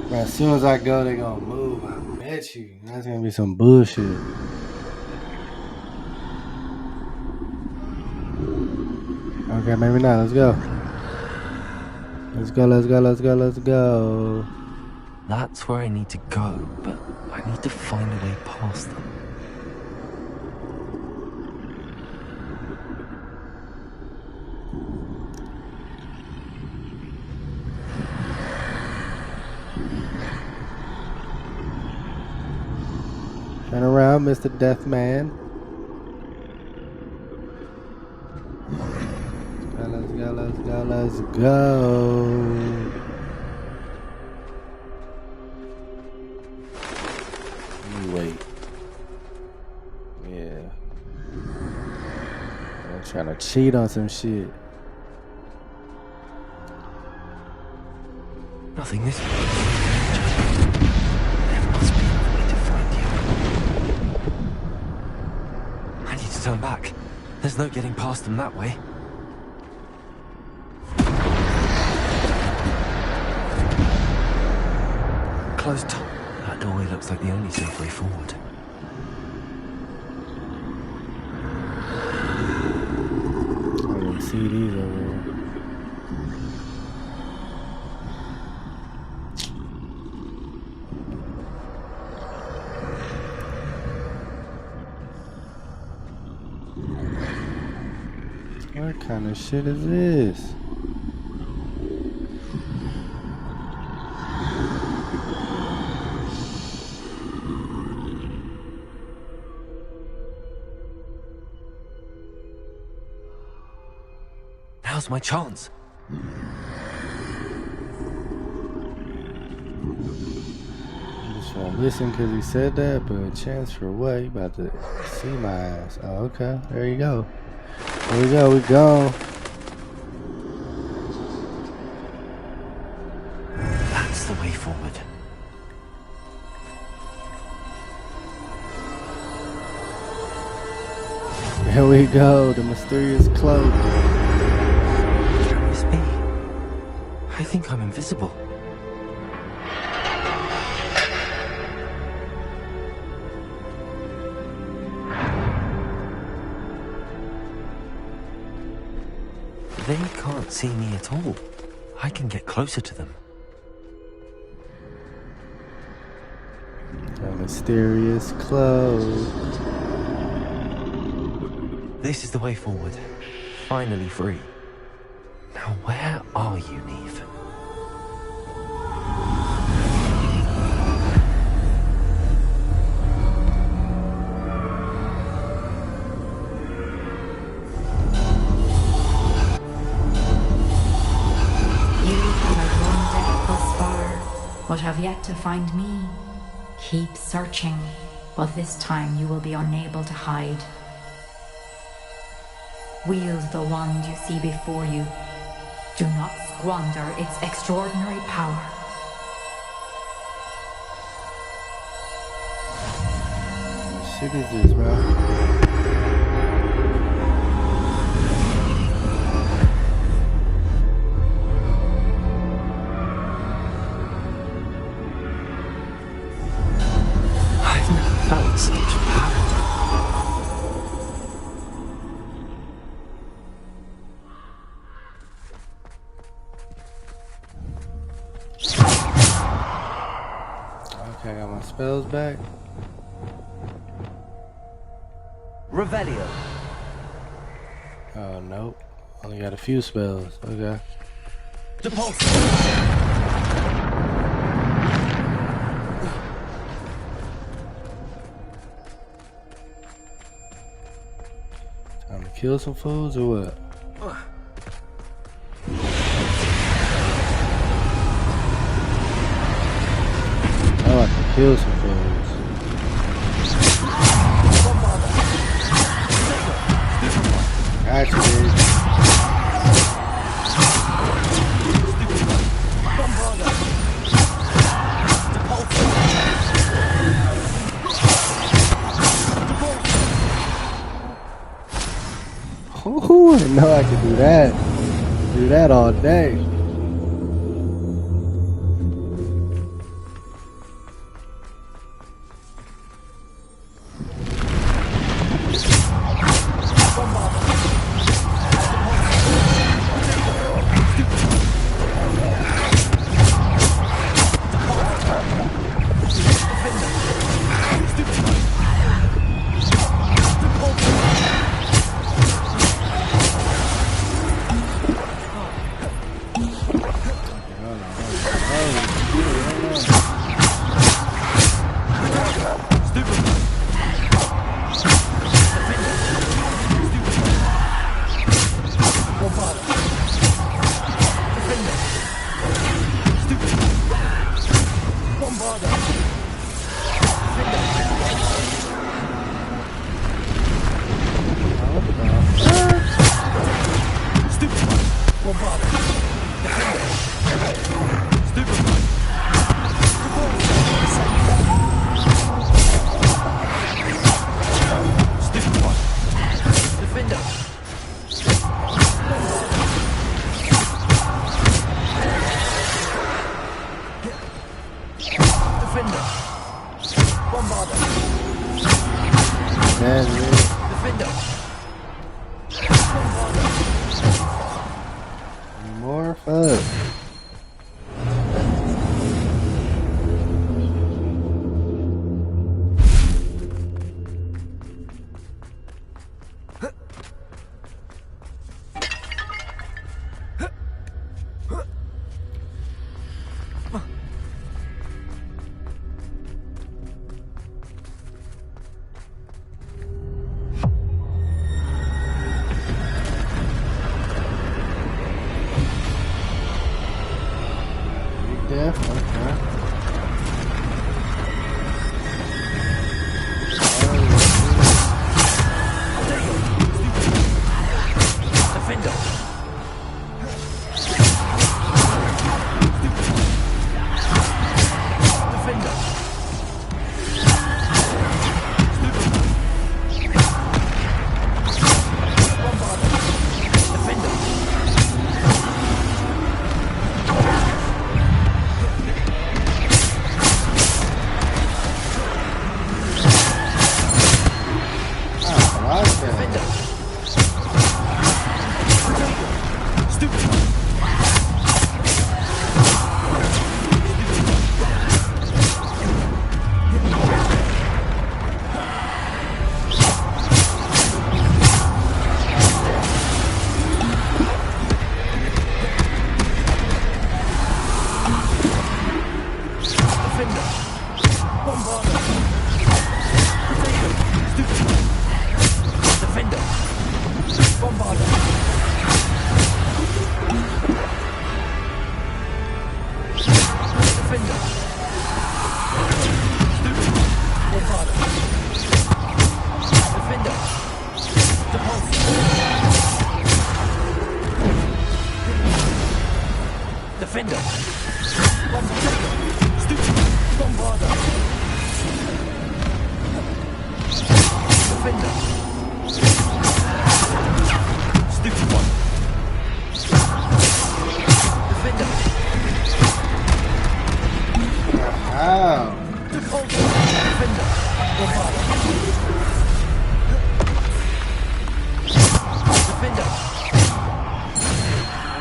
S2: Bro, as soon as I go, they gonna move. I bet you. That's gonna be some bullshit. Okay, maybe not. Let's go. Let's go, let's go, let's go, let's go.
S3: That's where I need to go, but I need to find a way past them.
S2: Turn around, Mr. Deathman. Let's go, let's go, let's go. Let me wait. Yeah. I'm trying to cheat on some shit.
S3: Nothing this way. There must be another way to find you. I need to turn back. There's no getting past them that way. Closed top. That doorway looks like the only safe way forward.
S2: I didn't see these over here. What kind of shit is this?
S3: Now's my chance.
S2: Just want to listen because he said that, but a chance for what? You about to see my ass. Oh, okay. There you go. There we go. We gone.
S3: That's the way forward.
S2: Here we go. The mysterious cloak.
S3: Can this be? I think I'm invisible. They can't see me at all. I can get closer to them.
S2: The mysterious cloak.
S3: This is the way forward. Finally free. Now where are you, Neve?
S10: But have yet to find me. Keep searching, but this time you will be unable to hide. Wield the wand you see before you. Do not squander its extraordinary power.
S2: What shit is this, bro?
S3: Felt such power.
S2: Okay, I got my spells back.
S3: Revelio.
S2: Oh, nope. Only got a few spells. Okay.
S3: Depulse.
S2: Time to kill some fools or what? Oh, I can kill some fools. Gotcha, dude. Ooh, I didn't know I could do that. Do that all day. More fun.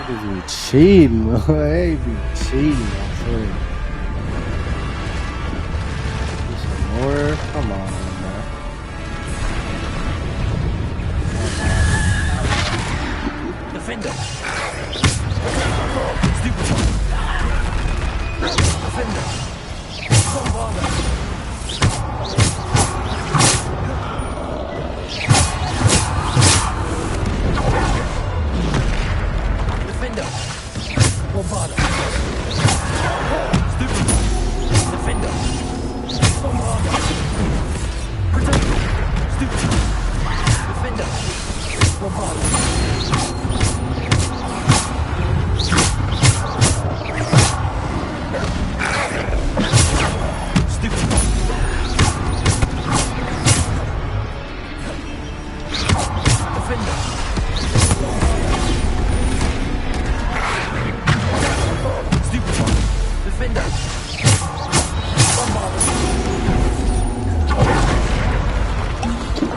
S2: Niggas be cheating, they be cheating, I swear. Some more? Come on, man.
S14: Defender.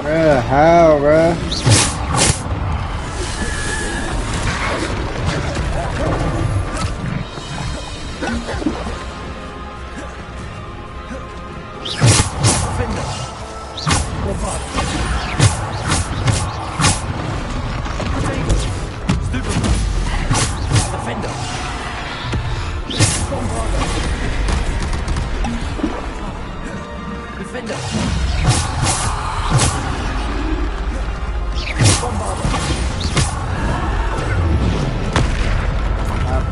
S2: Bruh, how, bruh?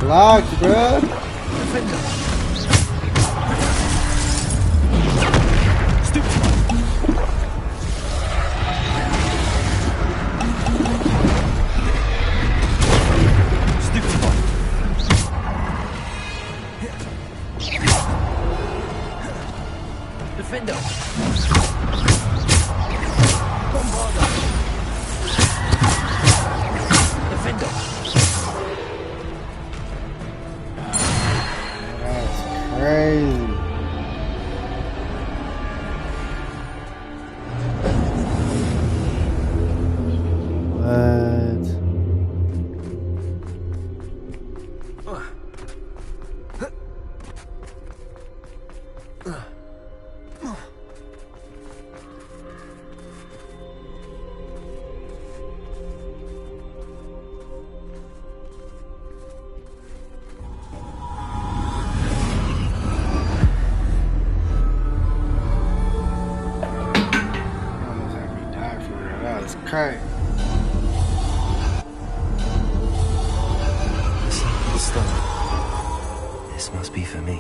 S2: Blocked, bruh.
S14: Defender.
S2: Crazy. What? Okay.
S3: Simple stone. This must be for me.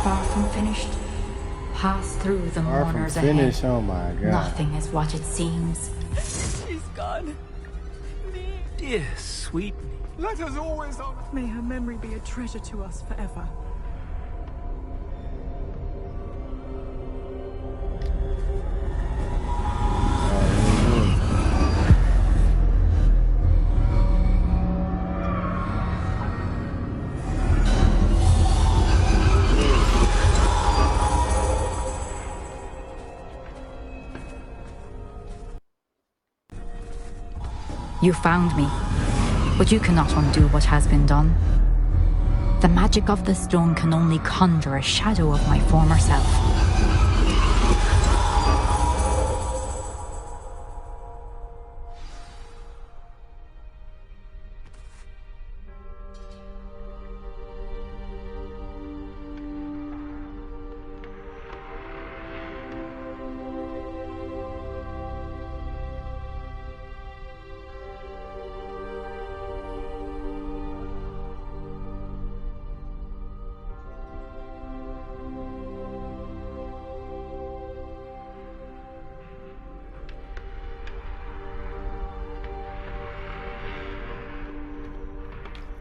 S10: Far from finished. Pass through the mourners
S2: ahead.
S10: Oh
S2: my God.
S10: Nothing is what it seems.
S11: She's gone.
S14: Dear sweet.
S6: Let us always honor.
S11: May her memory be a treasure to us forever.
S10: You found me, but you cannot undo what has been done. The magic of the stone can only conjure a shadow of my former self.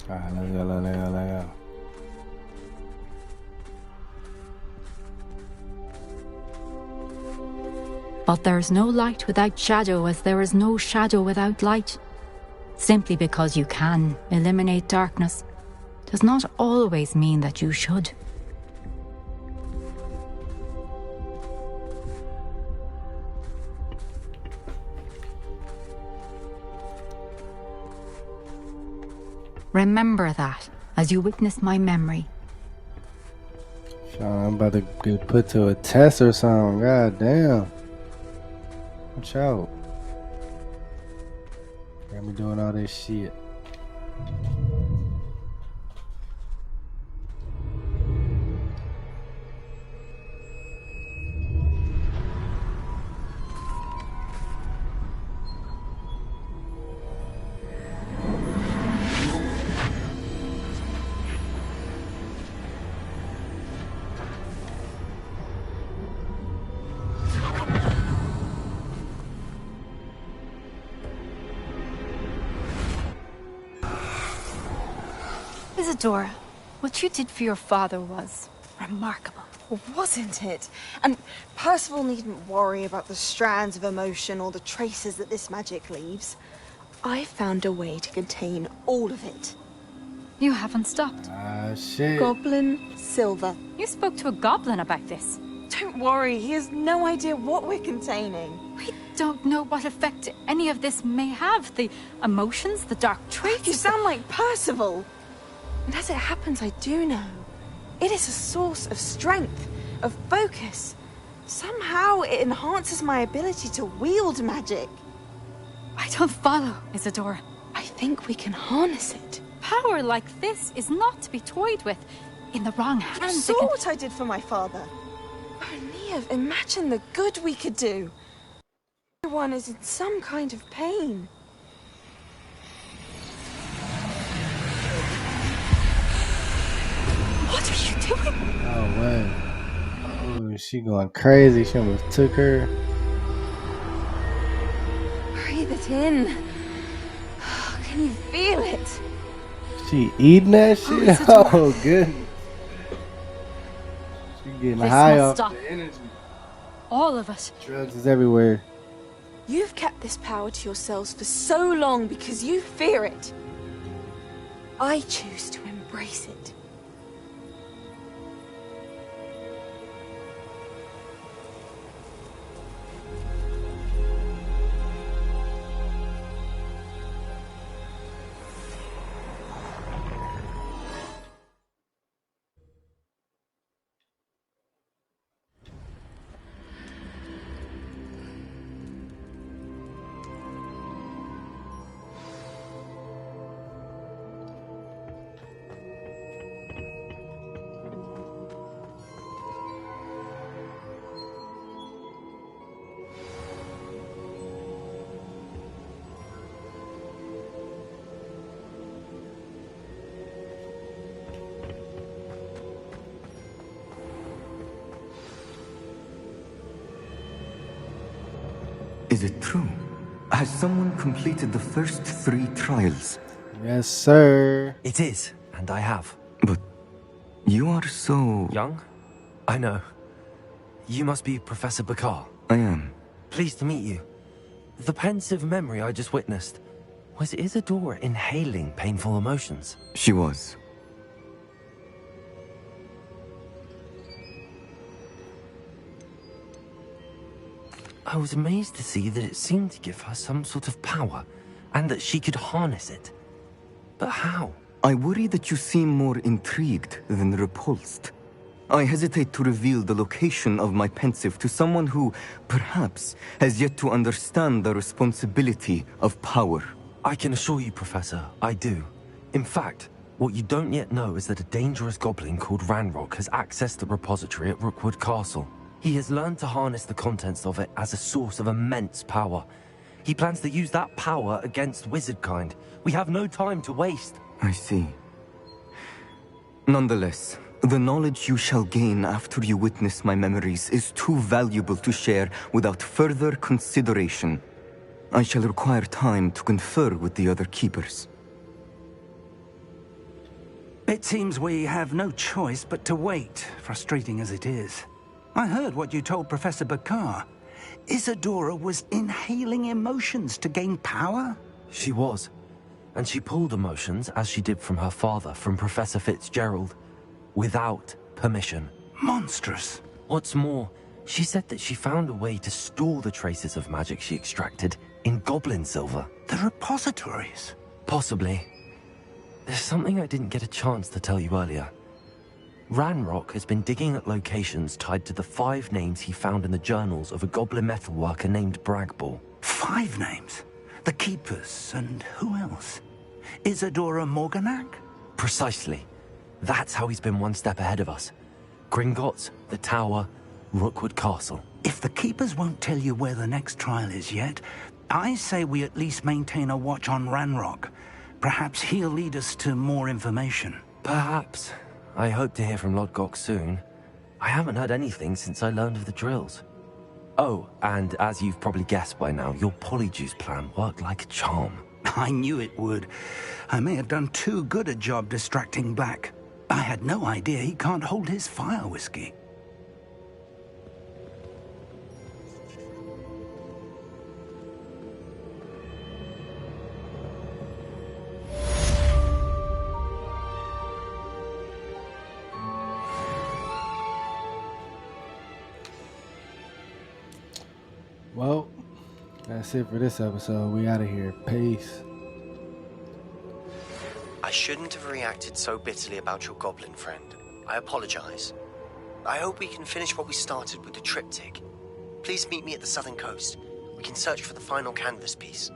S2: Alright, let's go.
S10: But there is no light without shadow, as there is no shadow without light. Simply because you can eliminate darkness does not always mean that you should. Remember that as you witness my memory.
S2: Sean, I'm about to get put to a test or something. God damn. Watch out. Got me doing all this shit.
S18: Isadora, what you did for your father was remarkable.
S19: Wasn't it? And Percival needn't worry about the strands of emotion or the traces that this magic leaves. I found a way to contain all of it.
S18: You haven't stopped.
S2: Ah, shit.
S19: Goblin Silver.
S18: You spoke to a goblin about this.
S19: Don't worry, he has no idea what we're containing.
S18: We don't know what effect any of this may have. The emotions, the dark traits.
S19: You sound like Percival. And as it happens, I do know. It is a source of strength, of focus. Somehow it enhances my ability to wield magic.
S18: I don't follow, Isadora.
S19: I think we can harness it.
S18: Power like this is not to be toyed with. In the wrong hands.
S19: You saw what I did for my father. Oh, Nia, imagine the good we could do. Everyone is in some kind of pain.
S18: What are you doing?
S2: Oh, man. Oh, she going crazy. She almost took her.
S19: Breathe it in. Can you feel it?
S2: She eating that shit? Oh, goodness. She getting
S18: This
S2: high
S18: must
S2: off
S18: stop.
S2: the energy.
S18: All of us.
S2: Drugs is everywhere.
S19: You've kept this power to yourselves for so long because you fear it. I choose to embrace it.
S20: Is it true? Has someone completed the first 3 trials?
S2: Yes, sir.
S3: It is, and I have.
S20: But you are so...
S3: Young? I know. You must be Professor Bakar.
S20: I am.
S3: Pleased to meet you. The pensive memory I just witnessed, was Isadora inhaling painful emotions?
S20: She was.
S3: I was amazed to see that it seemed to give her some sort of power, and that she could harness it. But how?
S20: I worry that you seem more intrigued than repulsed. I hesitate to reveal the location of my pensive to someone who, perhaps, has yet to understand the responsibility of power.
S3: I can assure you, Professor, I do. In fact, what you don't yet know is that a dangerous goblin called Ranrock has accessed the repository at Rookwood Castle. He has learned to harness the contents of it as a source of immense power. He plans to use that power against wizardkind. We have no time to waste.
S20: I see. Nonetheless, the knowledge you shall gain after you witness my memories is too valuable to share without further consideration. I shall require time to confer with the other keepers.
S13: It seems we have no choice but to wait, frustrating as it is. I heard what you told Professor Bakar. Isadora was inhaling emotions to gain power?
S3: She was. And she pulled emotions, as she did from her father, from Professor Fitzgerald, without permission.
S13: Monstrous.
S3: What's more, she said that she found a way to store the traces of magic she extracted in goblin silver.
S13: The repositories?
S3: Possibly. There's something I didn't get a chance to tell you earlier. Ranrock has been digging at locations tied to the 5 names he found in the journals of a goblin metalworker named Bragball.
S13: 5 names? The Keepers, and who else? Isadora Morganac?
S3: Precisely. That's how he's been one step ahead of us. Gringotts, the Tower, Rookwood Castle.
S13: If the Keepers won't tell you where the next trial is yet, I say we at least maintain a watch on Ranrock. Perhaps he'll lead us to more information.
S3: Perhaps. I hope to hear from Lodgok soon. I haven't heard anything since I learned of the drills. Oh, and as you've probably guessed by now, your polyjuice plan worked like a charm.
S13: I knew it would. I may have done too good a job distracting Black. I had no idea he can't hold his fire whiskey.
S2: Well, that's it for this episode. We out of here. Peace.
S9: I shouldn't have reacted so bitterly about your goblin friend. I apologize. I hope we can finish what we started with the triptych. Please meet me at the southern coast. We can search for the final canvas piece.